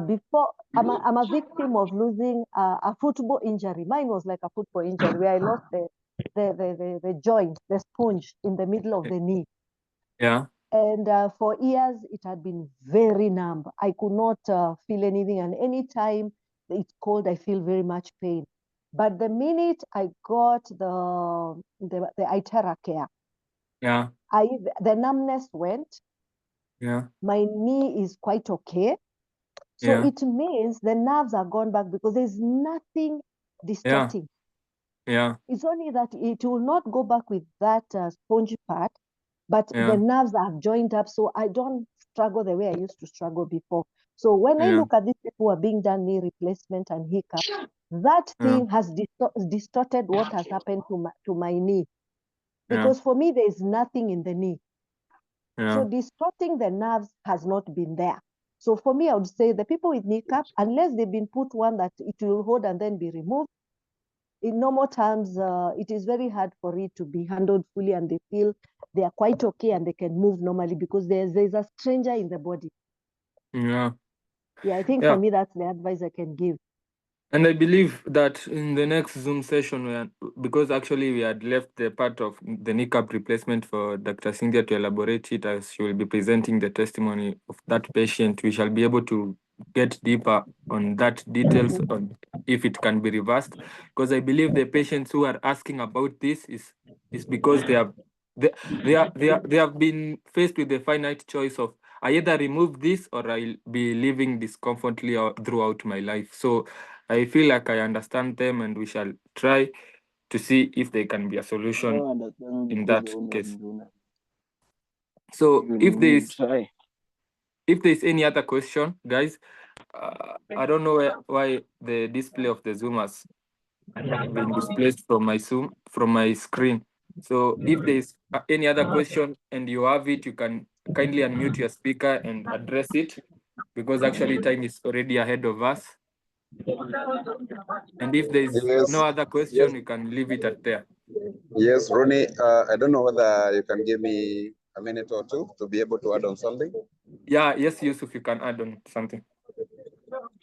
before, I'm a victim of losing a football injury. Mine was like a football injury where I lost the joint, the sponge in the middle of the knee. Yeah. And for years, it had been very numb. I could not feel anything. And anytime it's cold, I feel very much pain. But the minute I got the Itera care, the numbness went. Yeah. My knee is quite okay. So it means the nerves are gone back because there's nothing distorting. Yeah. It's only that it will not go back with that spongy part, but the nerves are joined up. So I don't struggle the way I used to struggle before. So when I look at these people who are being done knee replacement and hiccup, that thing has distorted what has happened to my knee. Because for me, there is nothing in the knee. So distorting the nerves has not been there. So for me, I would say the people with kneecap, unless they've been put one that it will hold and then be removed, in normal times, it is very hard for it to be handled fully and they feel they are quite okay and they can move normally because there's a stranger in the body. Yeah. Yeah, I think for me, that's the advice I can give. And I believe that in the next Zoom session, because actually we had left the part of the kneecap replacement for Dr. Cynthia to elaborate it, as she will be presenting the testimony of that patient, we shall be able to get deeper on that details on if it can be reversed. Because I believe the patients who are asking about this is because they have been faced with the finite choice of I either remove this or I'll be living discomfortably throughout my life. So I feel like I understand them and we shall try to see if there can be a solution in that case. So if there's any other question, guys, I don't know why the display of the Zoom has been displaced from my screen. So if there's any other question and you have it, you can kindly unmute your speaker and address it, because actually time is already ahead of us. And if there's no other question, you can leave it at there. Yes, Rooney, I don't know whether you can give me a minute or two to be able to add on something. Yeah, yes, Yusuf, you can add on something.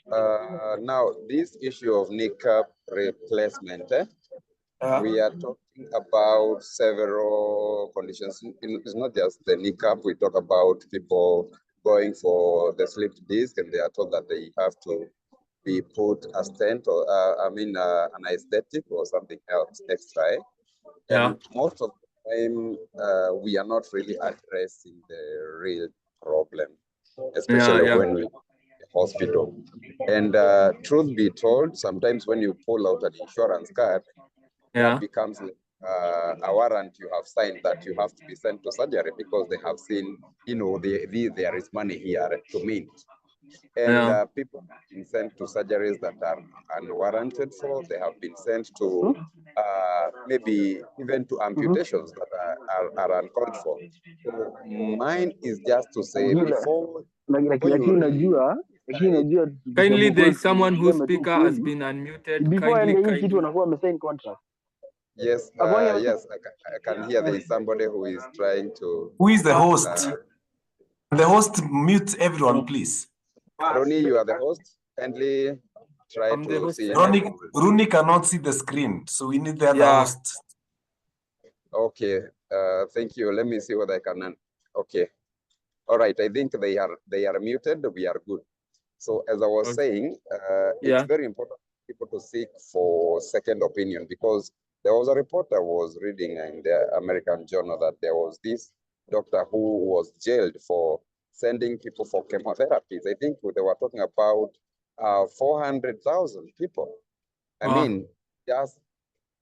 Now, this issue of kneecap replacement, we are talking talking about several conditions. It's not just the kneecap. We talk about people going for the slipped disc and they are told that they have to be put a stent or, an anesthetic or something else extra. Yeah. And most of the time, we are not really addressing the real problem, especially when we hospital. And truth be told, sometimes when you pull out an insurance card, that becomes a warrant you have signed that you have to be sent to surgery because they have seen, there is money here to mint. And people have been sent to surgeries that are unwarranted for. They have been sent to maybe even to amputations that are uncalled for. So mine is just to say before Kindly, there is someone whose speaker has been unmuted. Yes, yes, I can hear there is somebody who is trying to. Who is the host? The host mute everyone, please. Rooney, you are the host. Kindly try to see. Rooney cannot see the screen, so we need the other host. Okay, thank you. Let me see what I can. Okay, all right. I think they are muted. We are good. So as I was saying, it's very important for people to seek for second opinion, because there was a report I was reading in the American Journal that there was this doctor who was jailed for sending people for chemotherapies. I think they were talking about 400,000 people. I mean, just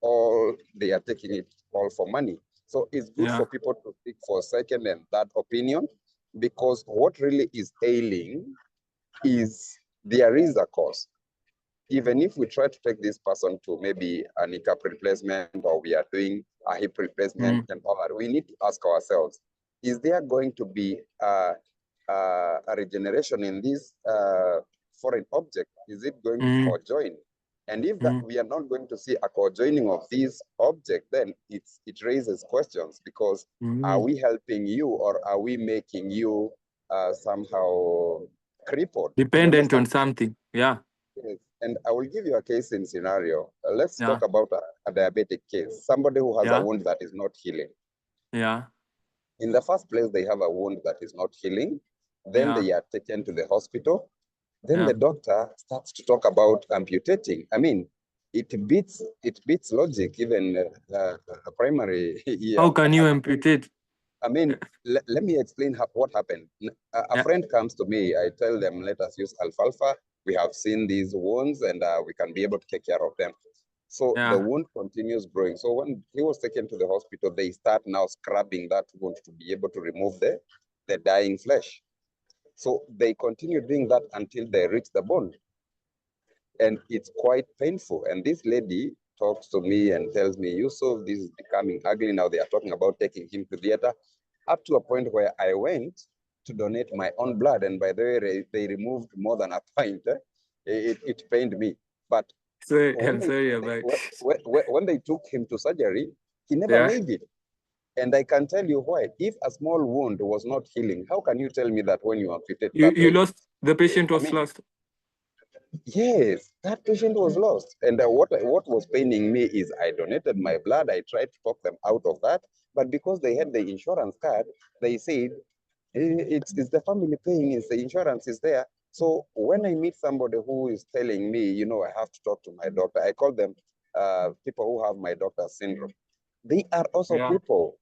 all they are taking it all for money. So it's good for people to seek for second and third opinion, because what really is ailing is there is a cause. Even if we try to take this person to maybe a kneecap replacement or we are doing a hip replacement and all that, we need to ask ourselves, is there going to be a regeneration in this foreign object? Is it going to co-join? And if that we are not going to see a co-joining of this object, then it raises questions, because are we helping you or are we making you somehow crippled? Dependent on something, Yes. And I will give you a case in scenario. Let's talk about a diabetic case, somebody who has a wound that is not healing. In the first place, they have a wound that is not healing. Then they are taken to the hospital. Then the doctor starts to talk about amputating. I mean, it beats logic, even primary. How can you amputate? I mean, let me explain what happened. A friend comes to me. I tell them, let us use alfalfa. We have seen these wounds and we can be able to take care of them. So the wound continues growing. So when he was taken to the hospital, they start now scrubbing that wound to be able to remove the dying flesh. So they continue doing that until they reach the bone. And it's quite painful. And this lady talks to me and tells me, Yusuf, this is becoming ugly. Now they are talking about taking him to theater, up to a point where I went to donate my own blood. And by the way, they removed more than a pint. It pained me. But I'm sorry about when they took him to surgery, he never made it. And I can tell you why. If a small wound was not healing, how can you tell me that when you amputate you lost, the patient was lost? Yes, that patient was lost. And what was paining me is I donated my blood. I tried to talk them out of that. But because they had the insurance card, they said, it's the family paying, it's the insurance is there. So when I meet somebody who is telling me, I have to talk to my doctor, I call them people who have my doctor's syndrome. They are also people.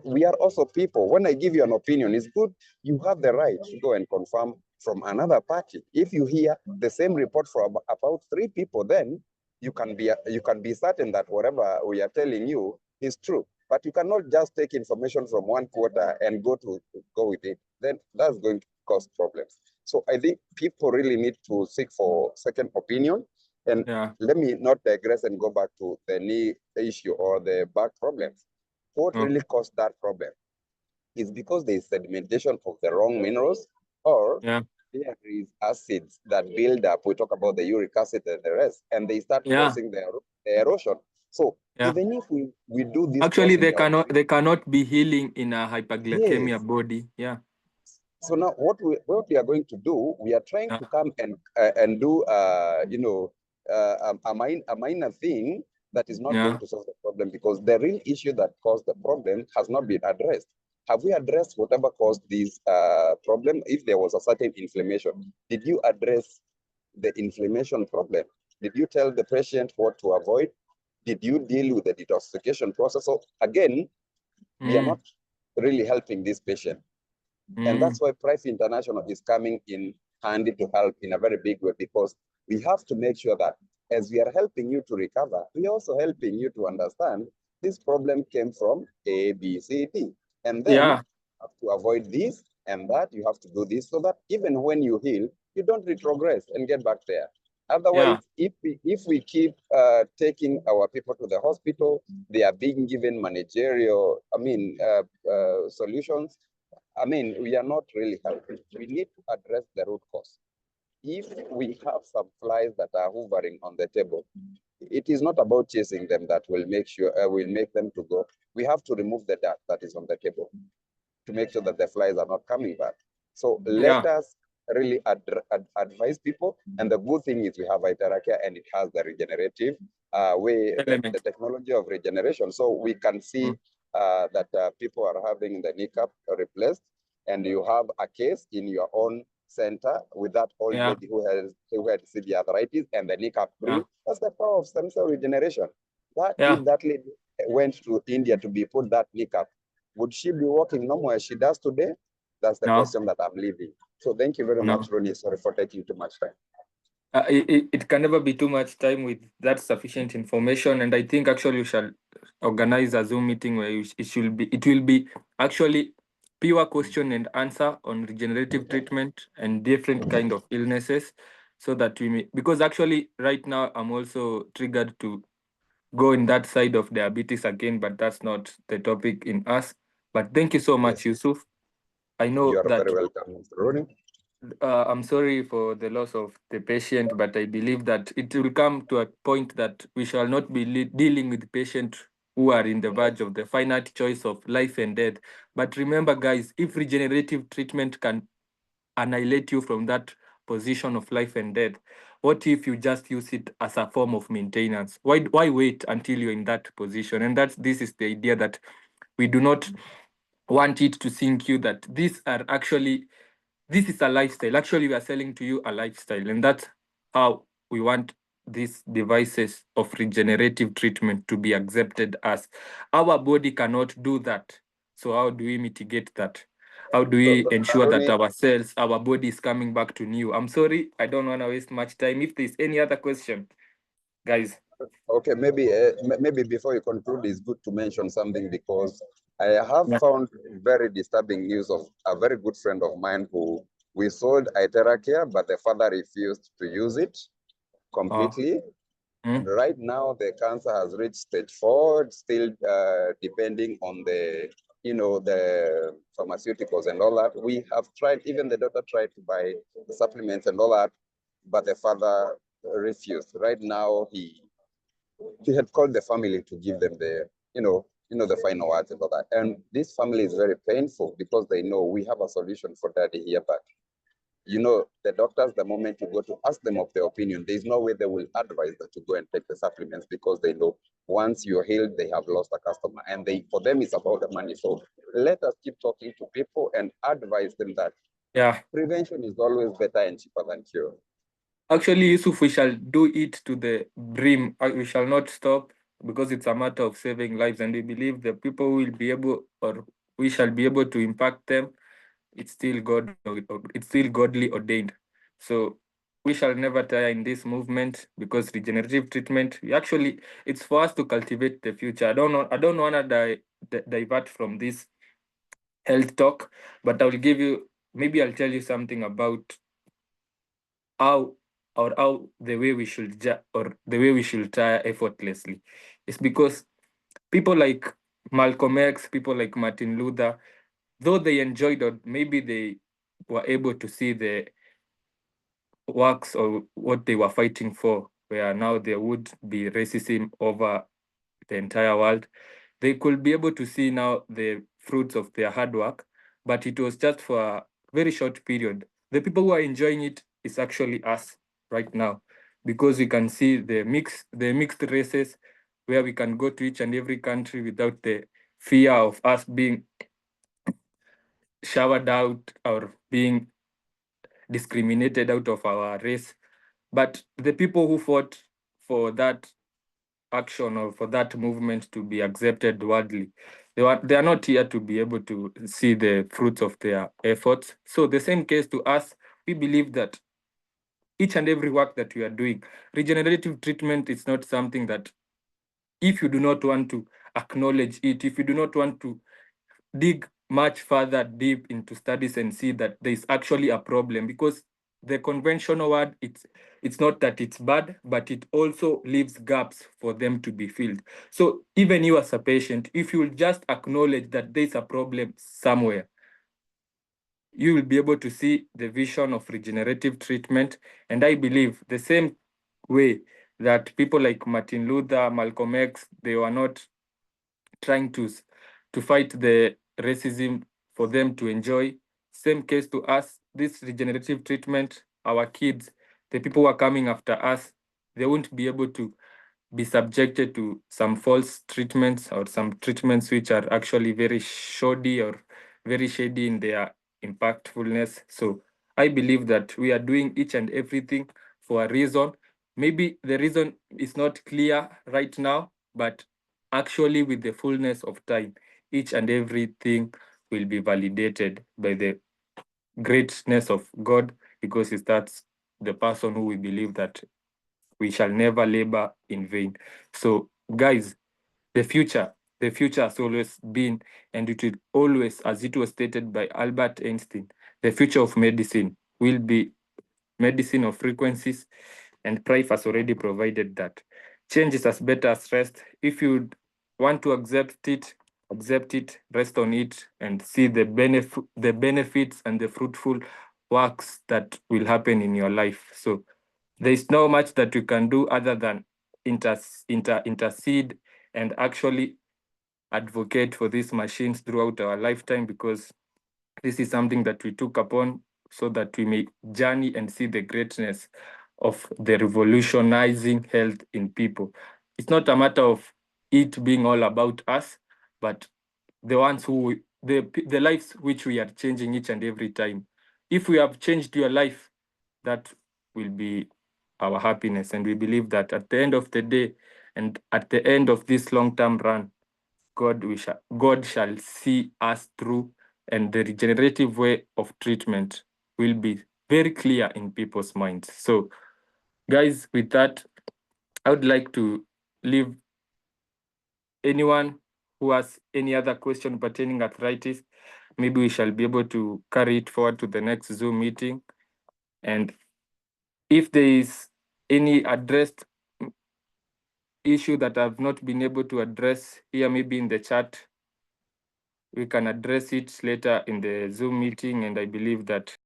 We are also people. When I give you an opinion, it's good. You have the right to go and confirm from another party. If you hear the same report from about 3 people, then you can be certain that whatever we are telling you is true. But you cannot just take information from one quarter and go with it. Then that's going to cause problems. So I think people really need to seek for second opinion. And let me not digress and go back to the knee issue or the back problems. What really caused that problem is because there is sedimentation of the wrong minerals, or there is acids that build up. We talk about the uric acid and the rest, and they start causing the erosion. So even if we do this, actually they cannot be healing in a hyperglycemia body. So now what we are going to do, we are trying to come and do a minor thing that is not going to solve the problem, because the real issue that caused the problem has not been addressed. Have we addressed whatever caused this problem? If there was a certain inflammation, did you address the inflammation problem? Did you tell the patient what to avoid? Did you deal with the detoxification process? So again, we are not really helping this patient. And that's why Price International is coming in handy to help in a very big way, because we have to make sure that as we are helping you to recover, we are also helping you to understand this problem came from A, B, C, D. And then you have to avoid this and that. You have to do this so that even when you heal, you don't retrogress and get back there. Otherwise, if we keep taking our people to the hospital, they are being given managerial, solutions. We are not really helping. We need to address the root cause. If we have some flies that are hovering on the table, it is not about chasing them that will make them to go. We have to remove the dirt that is on the table to make sure that the flies are not coming back. So let us really advise people. And the good thing is we have Iterakia, and it has the regenerative the technology of regeneration. So we can see that people are having the kneecap replaced, and you have a case in your own center with that old lady who had severe arthritis and the kneecap grew. That's the power of stem cell regeneration. If that lady went to India to be put that kneecap, would she be walking normal as she does today? That's the question that I'm leaving. So thank you very much, Rooney. Sorry for taking too much time. It can never be too much time with that sufficient information, and I think actually we shall organize a Zoom meeting where it will be actually pure question and answer on regenerative treatment and different kind of illnesses, so that we may, because actually right now I'm also triggered to go in that side of diabetes again, but that's not the topic in us. But thank you so much, Yusuf. I know you are that very welcome, Mr. Rooney. I'm sorry for the loss of the patient, but I believe that it will come to a point that we shall not be dealing with patients who are in the verge of the finite choice of life and death. But remember, guys, if regenerative treatment can annihilate you from that position of life and death, what if you just use it as a form of maintenance? Why wait until you're in that position? And this is the idea that we do not want it to sink you, that this is a lifestyle. Actually, we are selling to you a lifestyle, and that's how we want these devices of regenerative treatment to be accepted as. Our body cannot do that. So how do we mitigate that? How do we ensure that our cells, our body is coming back to new? I'm sorry, I don't want to waste much time. If there's any other question, guys. Okay, maybe before you conclude, it's good to mention something, because I have found very disturbing news of a very good friend of mine who we sold Iterakia, but the father refused to use it completely. And right now, the cancer has reached stage 4, still depending on the pharmaceuticals and all that. We have tried, even the daughter tried to buy the supplements and all that, but the father refused. Right now, he had called the family to give them the final words and all that. And this family is very painful, because they know we have a solution for daddy here, but the doctors, the moment you go to ask them of their opinion, there's no way they will advise that to go and take the supplements, because they know once you're healed, they have lost a customer, and for them, it's about the money. So let us keep talking to people and advise them that prevention is always better and cheaper than cure. Actually, Yusuf, we shall do it to the brim. We shall not stop, because it's a matter of saving lives, and we believe the people will be able, or we shall be able to impact them. It's still godly ordained. So we shall never tire in this movement, because regenerative treatment, it's for us to cultivate the future. I don't want to divert from this health talk, but I'll tell you something about how the way we should tire effortlessly. It's because people like Malcolm X, people like Martin Luther, though they enjoyed, or maybe they were able to see the works or what they were fighting for, where now there would be racism over the entire world, they could be able to see now the fruits of their hard work, but it was just for a very short period. The people who are enjoying it is actually us right now, because we can see the mixed races where we can go to each and every country without the fear of us being showered out or being discriminated out of our race. But the people who fought for that action or for that movement to be accepted worldly, they are not here to be able to see the fruits of their efforts. So the same case to us, we believe that each and every work that we are doing, regenerative treatment is not something that, if you do not want to acknowledge it, if you do not want to dig much further deep into studies and see that there is actually a problem, because the conventional word, it's not that it's bad, but it also leaves gaps for them to be filled. So even you as a patient, if you will just acknowledge that there's a problem somewhere, you will be able to see the vision of regenerative treatment. And I believe the same way that people like Martin Luther, Malcolm X, they were not trying to fight the racism for them to enjoy. Same case to us, this regenerative treatment, our kids, the people who are coming after us, they won't be able to be subjected to some false treatments or some treatments which are actually very shoddy or very shady in their impactfulness. So I believe that we are doing each and everything for a reason. Maybe the reason is not clear right now, but actually with the fullness of time, each and everything will be validated by the greatness of God, because that's the person who we believe that we shall never labor in vain. So guys, the future has always been, and it will always, as it was stated by Albert Einstein, the future of medicine will be medicine of frequencies, and Price has already provided that. Change is as better as rest. If you want to accept it, rest on it, and see the benefits and the fruitful works that will happen in your life. So there is not much that we can do other than intercede and actually advocate for these machines throughout our lifetime, because this is something that we took upon so that we may journey and see the greatness of the revolutionizing health in people. It's not a matter of it being all about us, but the ones who, the lives which we are changing each and every time. If we have changed your life, that will be our happiness. And we believe that at the end of the day, and at the end of this long-term run, God shall see us through, and the regenerative way of treatment will be very clear in people's minds. So guys, with that, I would like to leave anyone who has any other question pertaining arthritis. Maybe we shall be able to carry it forward to the next Zoom meeting. And if there is any addressed issue that I've not been able to address here, maybe in the chat, we can address it later in the Zoom meeting. And I believe that